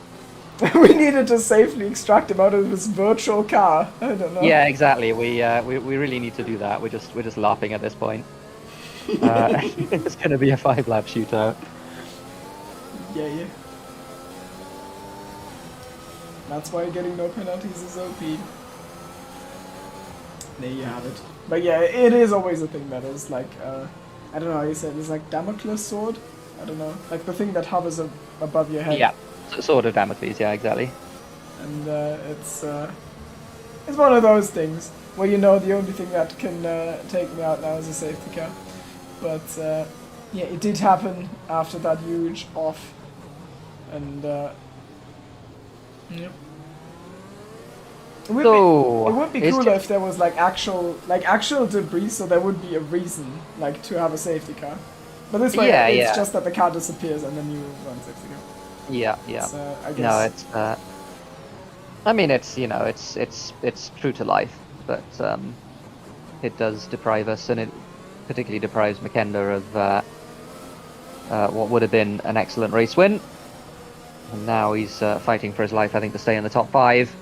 We needed to safely extract him out of this virtual car. I don't know. Yeah, exactly. We really need to do that. We're just laughing at this point. It's going to be a 5-lap shootout. Yeah. That's why getting no penalties is OP. there you have it. But yeah, it is always a thing that is like, I don't know how you say it, it's like Damocles sword? I don't know, like the thing that hovers above your head. Yeah, sort of Damocles, yeah, exactly. And it's one of those things where you know the only thing that can take me out now is a safety car. But yeah, it did happen after that huge off. And yep. It would be cooler if there was like actual debris, so there would be a reason like to have a safety car. But this way, it's just that the car disappears and then you run safety car. Yeah, yeah. I guess. No, it's. I mean, it's it's true to life, but it does deprive us, and it particularly deprives Makenda of what would have been an excellent race win. And now he's fighting for his life, I think, to stay in the top 5.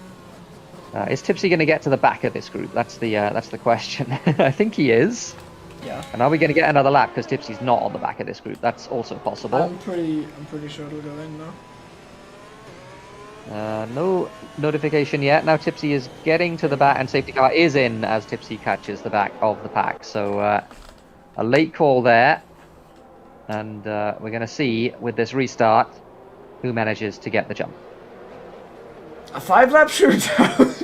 Is Tipsy going to get to the back of this group? That's the question. I think he is. Yeah. And are we going to get another lap because Tipsy's not on the back of this group? That's also possible. I'm pretty sure it'll go in now. No notification yet. Now Tipsy is getting to the back, and safety car is in as Tipsy catches the back of the pack. So a late call there, and we're going to see with this restart who manages to get the jump. A 5-lap shootout.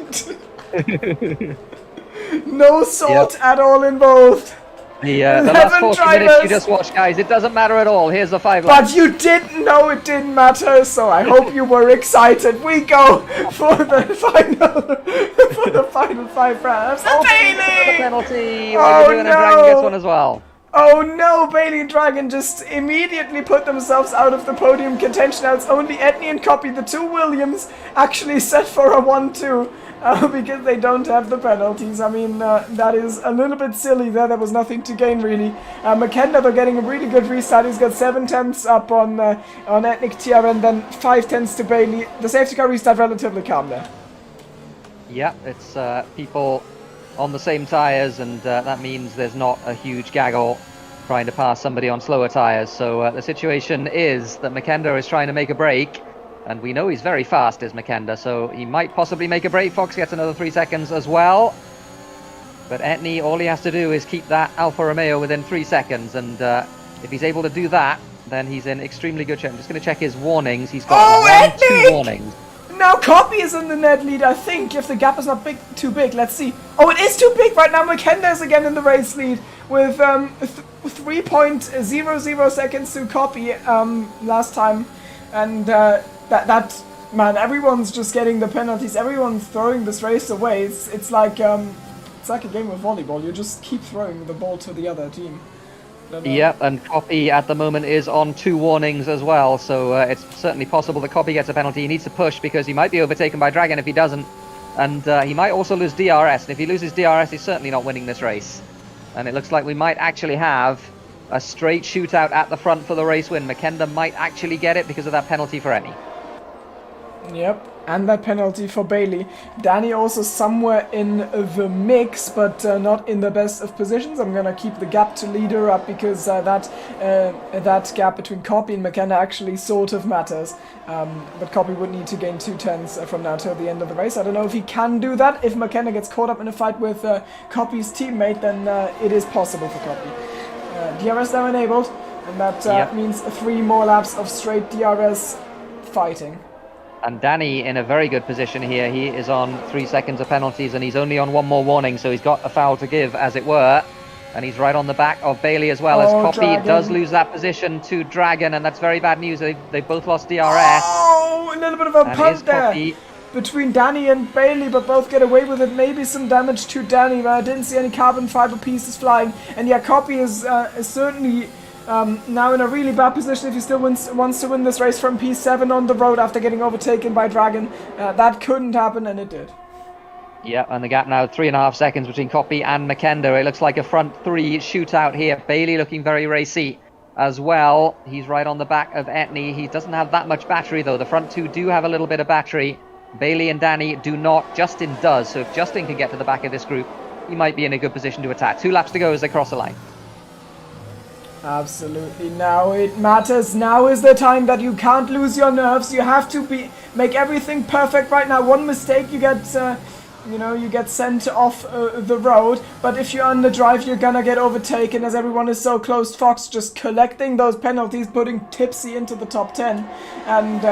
No salt at all involved. The last 40 minutes you just watched, guys, it doesn't matter at all. Here's the 5 laps. But you didn't know it didn't matter, so I hope you were excited. We go for the final 5 laps. Oh, Bailey! Penalty. What are you doing? And Dragon gets one as well. Oh no, Bailey and Dragon just immediately put themselves out of the podium contention. Now it's only Etney and Copy, the 2 Williams, actually set for a 1-2 because they don't have the penalties. I mean, that is a little bit silly there. There was nothing to gain, really. Makenda, though, getting a really good restart. He's got 7 tenths up on Ethnic Tier and then 5 tenths to Bailey. The safety car restart relatively calm there. Yeah, it's people on the same tyres, and that means there's not a huge gaggle trying to pass somebody on slower tyres. So the situation is that Makenda is trying to make a break, and we know he's very fast, is Makenda, so he might possibly make a break. Fox gets another 3 seconds as well. But Etney, all he has to do is keep that Alfa Romeo within 3 seconds, and if he's able to do that, then he's in extremely good shape. I'm just going to check his warnings. He's got 2 warnings. Now Copy is in the net lead, I think, if the gap is not too big. Let's see. Oh, it is too big right now. Makenda is again in the race lead with 3.00 seconds to Copy last time. And that man, everyone's just getting the penalties. Everyone's throwing this race away. It's like a game of volleyball. You just keep throwing the ball to the other team. Yep, and Copy at the moment is on 2 warnings as well, so it's certainly possible that Copy gets a penalty. He needs to push because he might be overtaken by Dragon if he doesn't, and he might also lose DRS, and if he loses DRS he's certainly not winning this race. And it looks like we might actually have a straight shootout at the front for the race win. Makenda might actually get it because of that penalty for Etney. Yep, and that penalty for Bailey. Danny also somewhere in the mix, but not in the best of positions. I'm gonna keep the gap to leader up because that gap between Copy and Makenda actually sort of matters. But Copy would need to gain 2 tenths from now till the end of the race. I don't know if he can do that. If Makenda gets caught up in a fight with Copy's teammate, then it is possible for Copy. DRS now enabled, and that means 3 more laps of straight DRS fighting. And Danny in a very good position here. He is on 3 seconds of penalties, and he's only on 1 more warning, so he's got a foul to give, as it were. And he's right on the back of Bailey as well, as Copy does lose that position to Dragon, and that's very bad news. They both lost DRS. Oh, a little bit of a punt there between Danny and Bailey, but both get away with it. Maybe some damage to Danny, but I didn't see any carbon fiber pieces flying. And yeah, Copy is certainly now in a really bad position if he still wants to win this race from P7 on the road after getting overtaken by Dragon. That couldn't happen, and it did. Yeah, and the gap now 3.5 seconds between Copy and Makenda. It looks like a front 3 shootout here. Bailey looking very racy as well. He's right on the back of Etney. He doesn't have that much battery though. The front 2 do have a little bit of battery. Bailey and Danny do not. Justin does. So if Justin can get to the back of this group, he might be in a good position to attack. 2 laps to go as they cross the line. Absolutely. Now it matters. Now is the time that you can't lose your nerves. You have to make everything perfect right now. One mistake, you get you know, you get sent off the road, but if you're on the drive, you're gonna get overtaken as everyone is so close. Fox just collecting those penalties, putting Tipsy into the top 10, and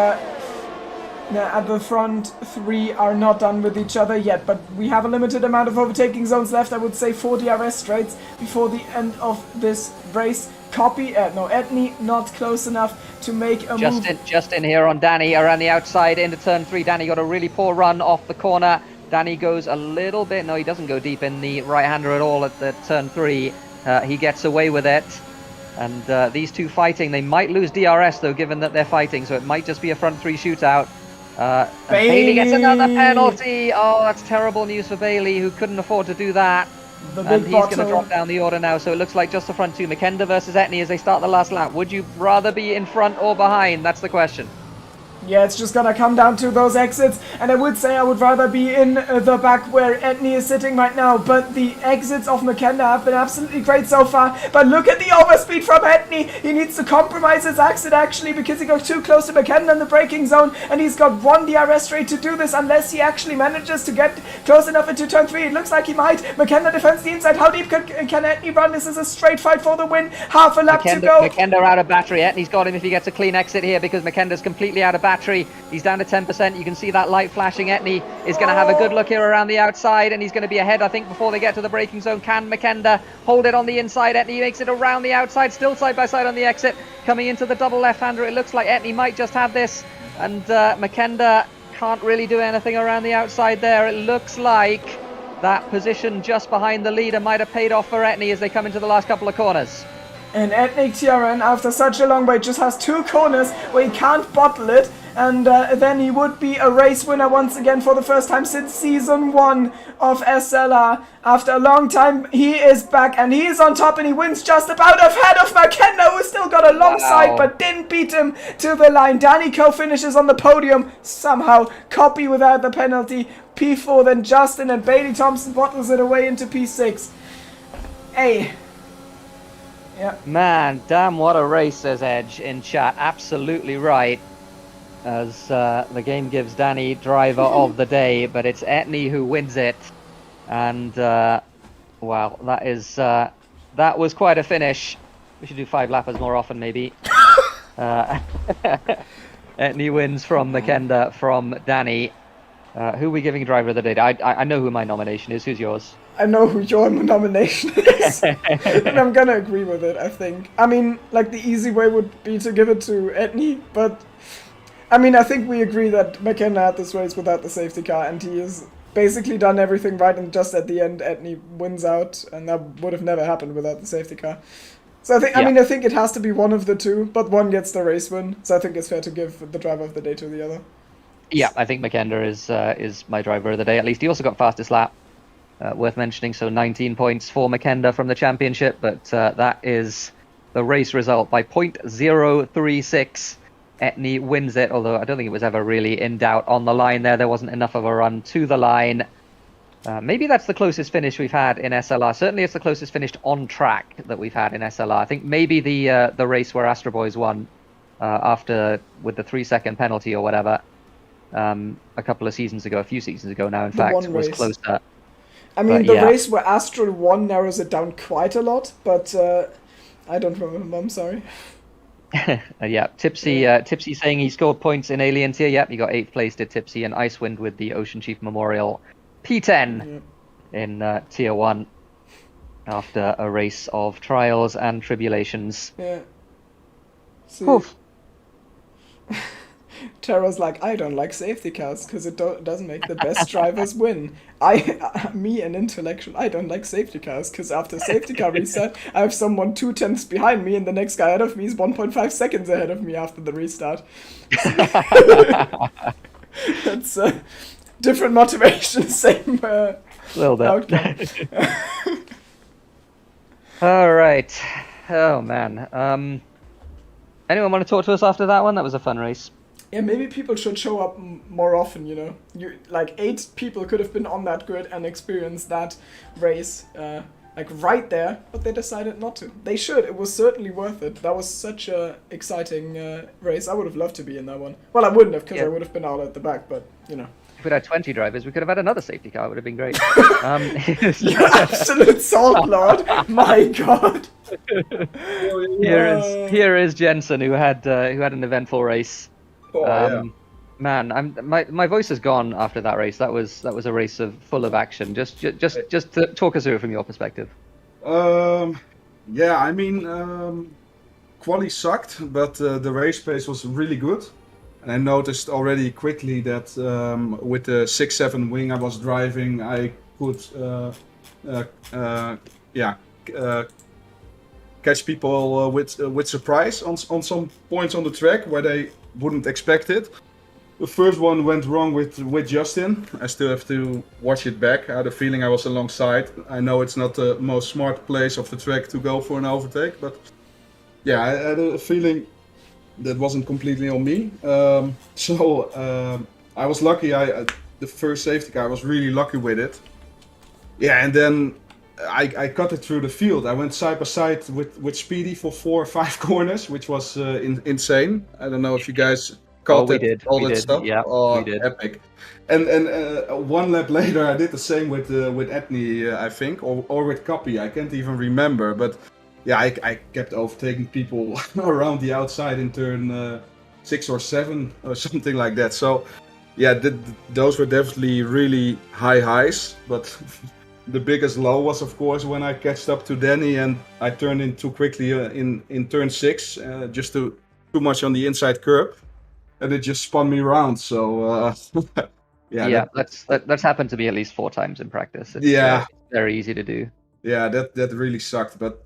at the front three are not done with each other yet, but we have a limited amount of overtaking zones left. I would say 4 DRS straights before the end of this race. Etney not close enough to make a move. Just in here on Danny around the outside into turn 3. Danny got a really poor run off the corner. Danny goes a little bit, no, he doesn't go deep in the right-hander at all at the turn 3. He gets away with it. And these two fighting, they might lose DRS though, given that they're fighting, so it might just be a front 3 shootout. Bailey gets another penalty. Oh, that's terrible news for Bailey, who couldn't afford to do that. And he's going to drop down the order now, so it looks like just the front 2. Makenda versus Etney as they start the last lap. Would you rather be in front or behind? That's the question. Yeah, it's just gonna come down to those exits, and I would say I would rather be in the back where Etney is sitting right now, but the exits of Makenda have been absolutely great so far. But look at the overspeed from Etney. He needs to compromise his exit actually, because he got too close to Makenda in the braking zone, and he's got 1 DRS straight to do this unless he actually manages to get close enough into turn 3. It looks like he might. Makenda defends the inside. How deep can Etney run? This is a straight fight for the win. Half a lap to go. Makenda out of battery. Etney's got him if he gets a clean exit here, because Makenda's completely out of battery. He's down to 10%. You can see that light flashing. Etney is going to have a good look here around the outside, and he's going to be ahead, I think, before they get to the braking zone. Can Makenda hold it on the inside? Etney makes it around the outside, still side by side on the exit. Coming into the double left-hander, it looks like Etney might just have this, and Makenda can't really do anything around the outside there. It looks like that position just behind the leader might have paid off for Etney as they come into the last couple of corners. And Etney Tieren, after such a long wait, just has 2 corners where he can't bottle it, and then he would be a race winner once again for the first time since season 1 of SLR. After a long time, he is back, and he is on top, and he wins just about ahead of Makenda, who still got a long side, but didn't beat him to the line. Danny Co finishes on the podium, somehow. Copy without the penalty. P4, then Justin, and Bailey Thompson bottles it away into P6. Hey. Yeah. Man, damn what a race, says Edge in chat. Absolutely right. As the game gives Danny driver of the day, but it's Etney who wins it. And wow, that was quite a finish. We should do 5 lappers more often, maybe. Etney wins from Makenda, from Danny. Who are we giving driver of the day? I know who my nomination is. Who's yours? I know who your nomination is, and I'm gonna agree with it, I think. I mean, like, the easy way would be to give it to Etney, but I mean, I think we agree that Makenda had this race without the safety car, and he has basically done everything right, and just at the end, Etney wins out, and that would have never happened without the safety car. So I think, I think it has to be one of the two, but one gets the race win, so I think it's fair to give the driver of the day to the other. Yeah, I think Makenda is my driver of the day. At least he also got fastest lap. Worth mentioning, so 19 points for Makenda from the championship, but that is the race result by 0.036. Etney wins it, although I don't think it was ever really in doubt on the line there. There wasn't enough of a run to the line. Maybe that's the closest finish we've had in SLR. Certainly it's the closest finish on track that we've had in SLR. I think maybe the race where Astro Boys won after with the 3-second penalty or whatever a couple of seasons ago, a few seasons ago now, in fact, was closer. I mean, the race where Astro won narrows it down quite a lot, but I don't remember, I'm sorry. Yeah, Tipsy saying he scored points in Alien Tier. Yep, he got 8th place, did Tipsy, and Icewind with the Ocean Chief Memorial P10 in Tier 1 after a race of trials and tribulations. Yeah. Tara's like, I don't like safety cars because it doesn't make the best drivers win. Me, an intellectual, I don't like safety cars because after safety car reset, I have someone 2/10 behind me and the next guy ahead of me is 1.5 seconds ahead of me after the restart. That's different motivation, same little bit. outcome. All right. Oh, man. Anyone want to talk to us after that one? That was a fun race. Yeah, maybe people should show up more often, you know. Like 8 people could have been on that grid and experienced that race, like right there, but they decided not to. They should. It was certainly worth it. That was such a exciting race. I would have loved to be in that one. Well, I wouldn't have because I would have been out at the back, but, you know. we'd had 20 drivers, we could have had another safety car. It would have been great. You absolute salt lord! My God. Here is Jensen, who had an eventful race. Yeah. Man, my voice is gone after that race. That was a race full of action. Just to talk us through it from your perspective. Yeah, I mean, quali sucked, but the race pace was really good. And I noticed already quickly that with the 6-7 wing I was driving, I could, catch people with surprise on some points on the track where they wouldn't expect it. The first one went wrong with Justin. I still have to watch it back. I had a feeling I was alongside. I know it's not the most smart place of the track to go for an overtake, but yeah, I had a feeling that wasn't completely on me. I was lucky. The first safety car, I was really lucky with it. Yeah, and then I cut it through the field. I went side by side with Speedy for 4 or 5 corners, which was insane. I don't know if you guys caught that stuff. Yeah, oh, we did. Epic. And 1 lap later, I did the same with Etney, I think, or with Kappy. I can't even remember, but yeah, I kept overtaking people around the outside in turn 6 or 7 or something like that. So yeah, those were definitely really high highs, but the biggest low was, of course, when I catched up to Danny and I turned in too quickly in turn 6, just too much on the inside curb, and it just spun me around. So yeah, that's happened to me at least 4 times in practice. It's very easy to do. Yeah, that really sucked. But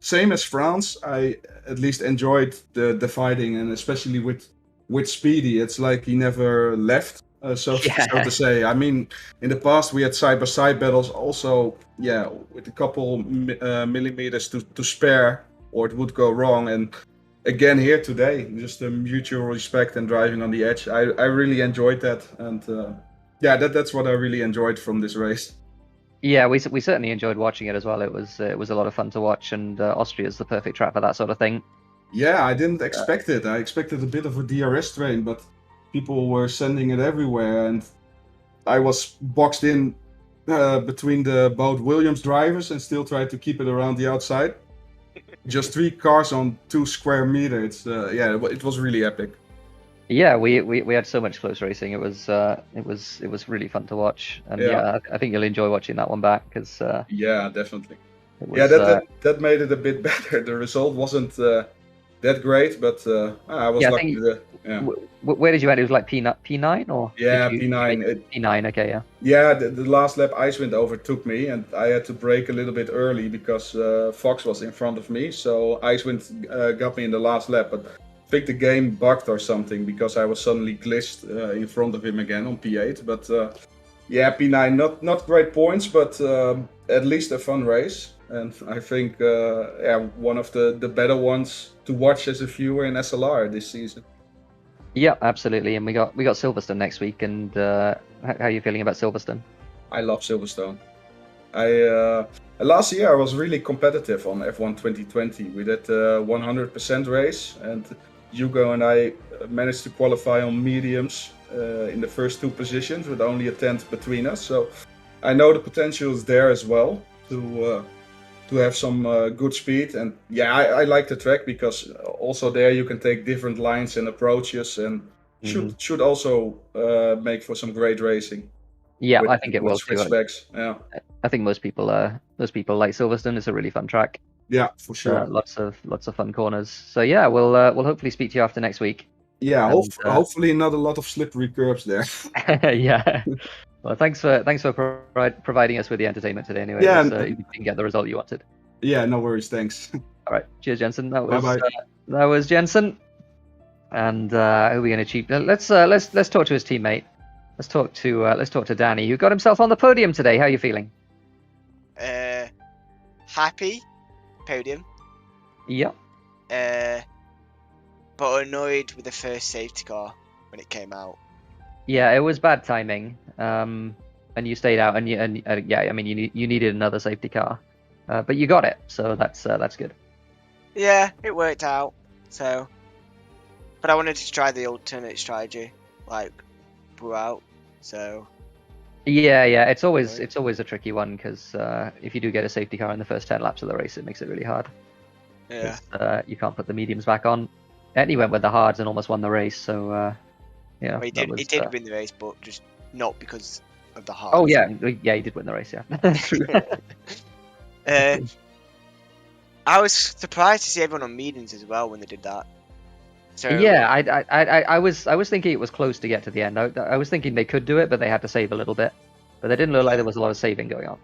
same as France, I at least enjoyed the fighting, and especially with Speedy, it's like he never left. So to say. I mean, in the past we had side-by-side battles also, yeah, with a couple millimeters to spare, or it would go wrong. And again here today, just a mutual respect and driving on the edge. I really enjoyed that, and yeah, that's what I really enjoyed from this race. Yeah, we certainly enjoyed watching it as well. It was a lot of fun to watch, and Austria is the perfect track for that sort of thing. Yeah, I didn't expect it. I expected a bit of a DRS train, but people were sending it everywhere, and I was boxed in between both Williams drivers and still tried to keep it around the outside. Just 3 cars on 2 square meters. It was really epic. Yeah, we had so much close racing. It was really fun to watch, and I think you'll enjoy watching that one back because yeah, definitely. That made it a bit better. The result wasn't that great, but I was lucky. Where did you end? It was like P9 or? Yeah, P9. P9, okay, yeah. Yeah, the last lap Icewind overtook me, and I had to brake a little bit early because Fox was in front of me. So Icewind got me in the last lap, but I think the game bugged or something because I was suddenly glitched in front of him again on P8. But yeah, P9, not great points, but at least a fun race. And I think one of the better ones to watch as a viewer in SLR this season. Yeah, absolutely. And we got Silverstone next week. And how are you feeling about Silverstone? I love Silverstone. Last year I was really competitive on F1 2020. We did 100% race, and Hugo and I managed to qualify on mediums in the first 2 positions with only a 10th between us. So I know the potential is there as well to have some good speed. And yeah, I like the track because also there you can take different lines and approaches, and should also make for some great racing. Yeah, I think it will too. Yeah, I think most people like Silverstone. It's a really fun track. Yeah, for sure. Lots of fun corners. So yeah, we'll hopefully speak to you after next week. Yeah, hopefully not a lot of slippery curbs there. Yeah. Well, thanks for providing us with the entertainment today. Anyway, so you can get the result you wanted. Yeah, no worries. Thanks. All right, cheers, Jensen. That Bye-bye. Was Jensen. And who are we going to cheat? Let's talk to his teammate. Let's talk to Danny, who got himself on the podium today. How are you feeling? Happy, podium. Yeah. But annoyed with the first safety car when it came out. Yeah, it was bad timing. And you stayed out, and you needed another safety car, but you got it, so that's good. Yeah, it worked out. So, but I wanted to try the alternate strategy, like throughout. So Yeah, it's always a tricky one because if you do get a safety car in the first 10 laps of the race, it makes it really hard. yeah, 'Cause, you can't put the mediums back on. And he went with the hards and almost won the race. So yeah, well, he that did. He was, did win the race, but just not because of the heart. Oh yeah, he did win the race. Yeah, true. I was surprised to see everyone on mediums as well when they did that. So Yeah, I was thinking it was close to get to the end. I was thinking they could do it, but they had to save a little bit. But they didn't look like there was a lot of saving going on.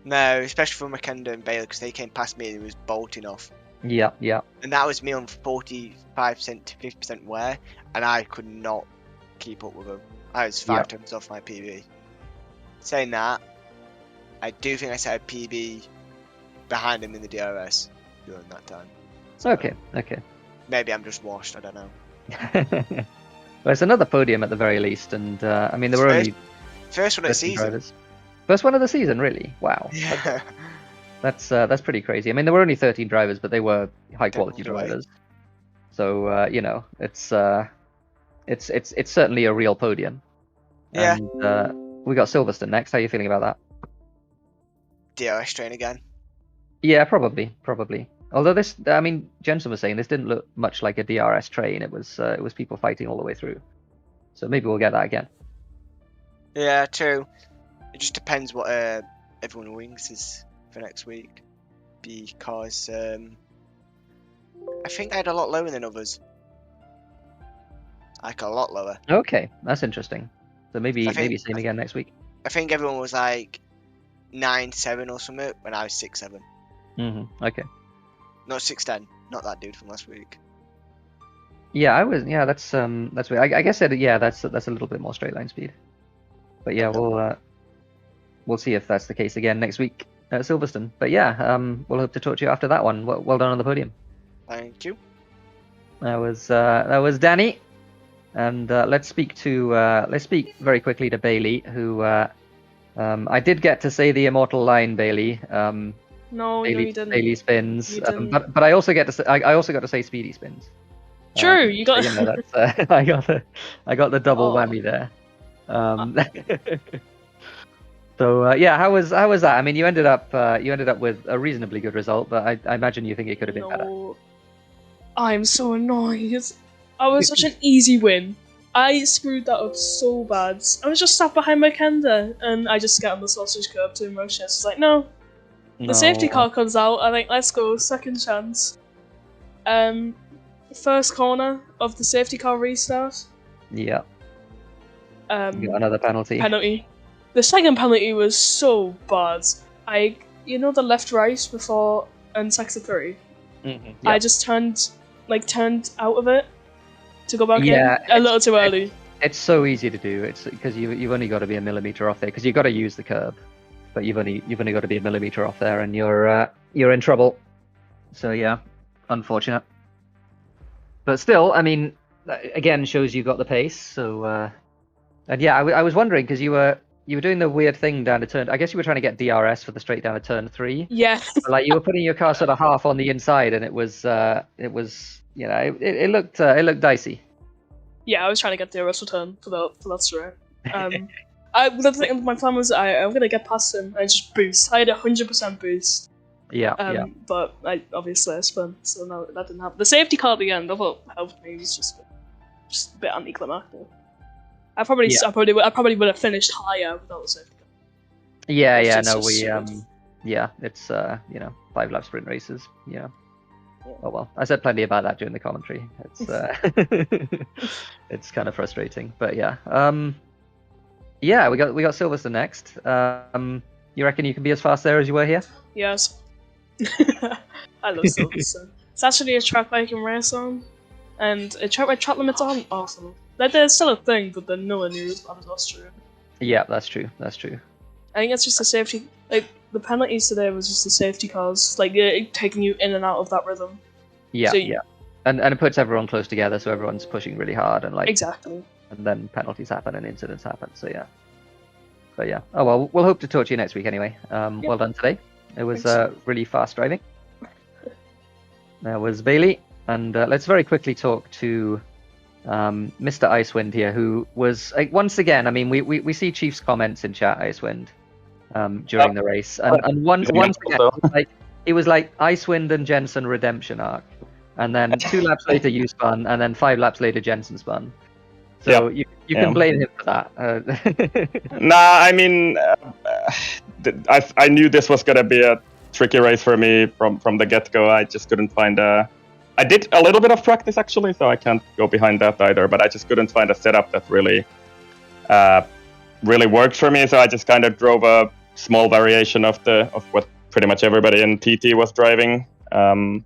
no, especially for McKenna and Bailey because they came past me and it was bolting off. Yeah. And that was me on 45% to 50% wear, and I could not keep up with them. I was 5 times off my PB. Saying that, I do think I set a PB behind him in the DRS during that time. So Okay. maybe I'm just washed, I don't know. Well, it's another podium at the very least, and I mean there were only First one of the 13 season. drivers. First one of the season, really? Wow. Yeah. That's pretty crazy. I mean, there were only 13 drivers, but they were high quality Definitely right. drivers. So you know, it's certainly a real podium. Yeah. And we got Silverstone next. How are you feeling about that? DRS train again. Yeah, probably. Although this, I mean, Jensen was saying this didn't look much like a DRS train. It was people fighting all the way through. So maybe we'll get that again. Yeah, true. It just depends what everyone wings is for next week. Because I think I had a lot lower than others. Like a lot lower. Okay, that's interesting. So maybe I think- same again next week. I think everyone was like 9-7 or something when I was 6-7. Okay. Not 6-10. Not that dude from last week. Yeah, I was. Yeah, that's weird. I guess that's a little bit more straight line speed. But yeah, we'll see if that's the case again next week at Silverstone. But yeah, we'll hope to talk to you after that one. Well done on the podium. Thank you. That was Danny, and let's speak very quickly to Bailey, who I did get to say the immortal line, Bailey. No, Bailey, you didn't. Bailey spins, You didn't. but I also get to say, I also got to say speedy spins. True, you got. So, you know, that's, I got the double Oh. whammy there. So yeah, how was that? I mean, you ended up with a reasonably good result, but I imagine you think it could have been better. No, I'm so annoyed. I was such an easy win. I screwed that up so bad. I was just sat behind my Kenda, and I just get on the sausage curb to emotion. It's like, no. The safety car comes out. I think, let's go, second chance. First corner of the safety car restart. Yeah. You got another penalty. The second penalty was so bad. The left right before and sector 3. I just turned out of it to go back in a little too early. It's so easy to do. It's because you've only got to be a millimeter off there because you've got to use the curb, but you've only got to be a millimeter off there, and you're in trouble. So yeah, unfortunate. But still, I mean, again, shows you got the pace. So and yeah, I was wondering because you were doing the weird thing down to turn. I guess you were trying to get DRS for the straight down to turn 3. Yeah. But, like, you were putting your car sort of half on the inside, and it was it looked dicey. Yeah, I was trying to get DRS return for that straight. My plan was I'm gonna get past him and just boost. I had 100% boost. Yeah. But I spun, so no, that didn't happen. The safety car at the end, I thought helped me. It was just a bit anticlimactic. I probably would have finished higher without the safety car. Yeah. It's No, just we stupid. it's 5-lap sprint races. Yeah. Oh well, I said plenty about that during the commentary. It's it's kind of frustrating, but yeah. Yeah, we got Silverstone next. You reckon you can be as fast there as you were here? Yes. I love Silverstone. It's actually a track I can race on, and a track where track limits aren't awesome. Like, they're still a thing, but they're nowhere near as bad as Austria. Yeah, that's true. I think it's just the safety. Like, the penalties today was just the safety cars, like taking you in and out of that rhythm. Yeah, So yeah. And it puts everyone close together, so everyone's pushing really hard, and like Exactly. and then penalties happen and incidents happen. So yeah. But yeah. Oh well, we'll hope to talk to you next week anyway. Well done today. It was really fast driving. There was Bailey, and let's very quickly talk to Mr. Icewind here, who was like, once again. I mean, we see Chief's comments in chat, Icewind, during the race, and once again, it was like Icewind and Jensen redemption arc, and then 2 laps later you spun, and then 5 laps later Jensen spun. So you can blame him for that. Nah, I mean, I knew this was gonna be a tricky race for me from the get-go. I just couldn't find I did a little bit of practice actually, so I can't go behind that either. But I just couldn't find a setup that really worked for me. So I just kind of drove a small variation of what pretty much everybody in TT was driving, and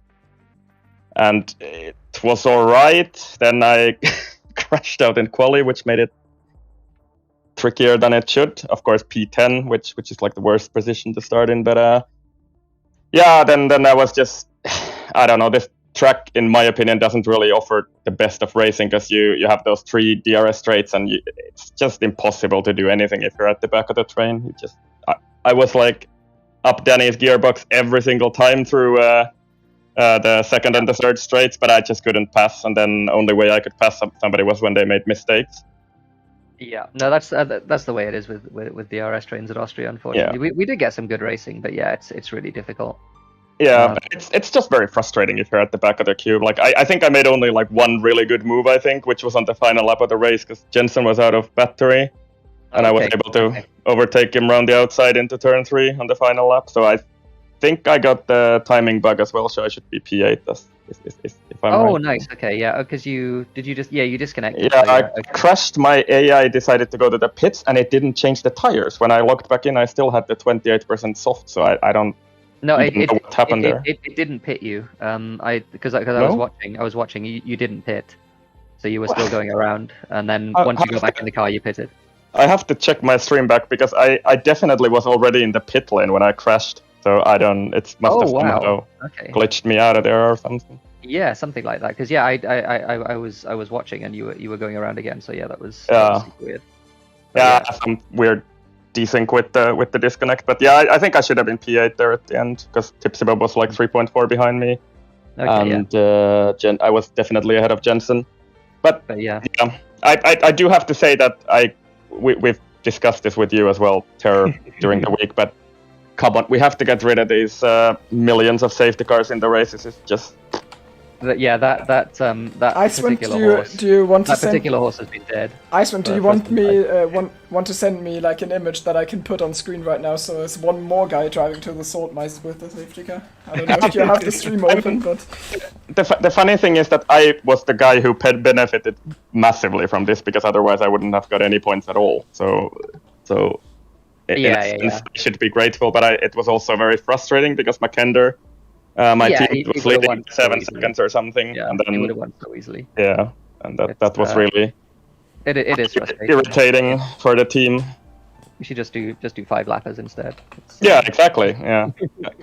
it was all right. Then I crashed out in quali, which made it trickier than it should. Of course, P10, which is like the worst position to start in. But yeah, then I was just, I don't know, this track, in my opinion, doesn't really offer the best of racing, because you have those 3 DRS straights, and it's just impossible to do anything if you're at the back of the train. I was like up Danny's gearbox every single time through the second and the third straights, but I just couldn't pass, and then only way I could pass somebody was when they made mistakes. Yeah, no, that's the way it is with DRS trains at Austria. Unfortunately, we did get some good racing, but yeah, it's really difficult. Yeah, it's just very frustrating if you're at the back of the cube. Like I think I made only like one really good move, I think, which was on the final lap of the race, because Jensen was out of battery, and I was able to overtake him around the outside into turn 3 on the final lap. So I think I got the timing bug as well, so I should be P8 if I'm right. Oh, nice. Okay, yeah, because you disconnected. Yeah, I crashed. My AI decided to go to the pits, and it didn't change the tires. When I logged back in, I still had the 28% soft, so I don't. No, know what happened there. It didn't pit you. Because I was watching. You didn't pit, so you were still going around. And then once you got back in the car, you pitted. I have to check my stream back, because I definitely was already in the pit lane when I crashed. So I don't. It must have somehow glitched me out of there or something. Yeah, something like that. Because I was watching, and you were going around again. So yeah, that was weird. Yeah, some weird desync with the disconnect, but yeah, I think I should have been P8 there at the end, because Tipsy Bob was like 3.4 behind me, and I was definitely ahead of Jensen. But yeah, I do have to say that we've discussed this with you as well, Terror, during the week. But come on, we have to get rid of these millions of safety cars in the races. It's just. That Icewind, particular horse. Do you want to that particular horse has been dead. Icewind, do you want me want to send me like an image that I can put on screen right now? So there's one more guy driving to the salt mines with the safety car. I don't know if you have the stream open, but the funny thing is that I was the guy who benefited massively from this, because otherwise I wouldn't have got any points at all. So I should be grateful, but it was also very frustrating, because McKender. My team was leading 7 seconds or something, and then he would have won so easily. Yeah, and that was really it is frustrating. Irritating for the team. We should just do 5 lappers instead. Yeah, exactly. Yeah,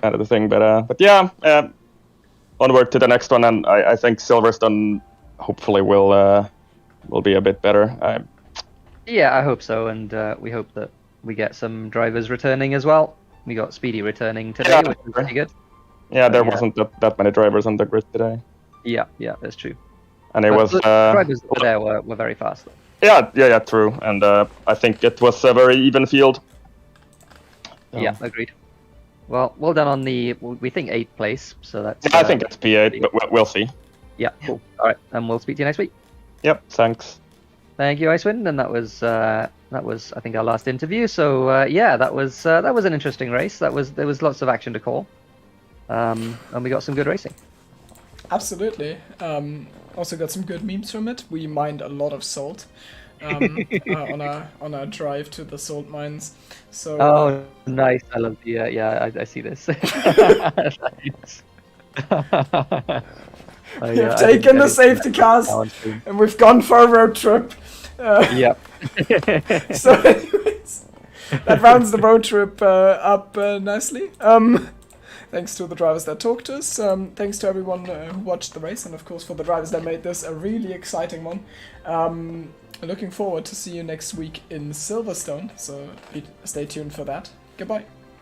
kind of the thing. But yeah, onward to the next one, and I think Silverstone hopefully will be a bit better. Yeah, I hope so, and we hope that we get some drivers returning as well. We got Speedy returning today, which is pretty good. Yeah, there wasn't that many drivers on the grid today. Yeah, that's true. And it was the drivers there were very fast. Though. Yeah, true. And I think it was a very even field. Yeah, agreed. Well done on we think 8th place. So that's. Yeah, I think it's P8, but we'll see. Yeah, cool. All right, and we'll speak to you next week. Yep, thanks. Thank you, Icewind, and that was I think our last interview. So yeah, that was an interesting race. There was lots of action to call. And we got some good racing. Absolutely. Also got some good memes from it. We mined a lot of salt on our drive to the salt mines. So. Nice! I love the I see this. We've taken the safety cars and we've gone for a road trip. Yep. So, anyways, that rounds the road trip up nicely. Thanks to the drivers that talked to us. Thanks to everyone who watched the race, and of course for the drivers that made this a really exciting one. Looking forward to see you next week in Silverstone, so stay tuned for that. Goodbye.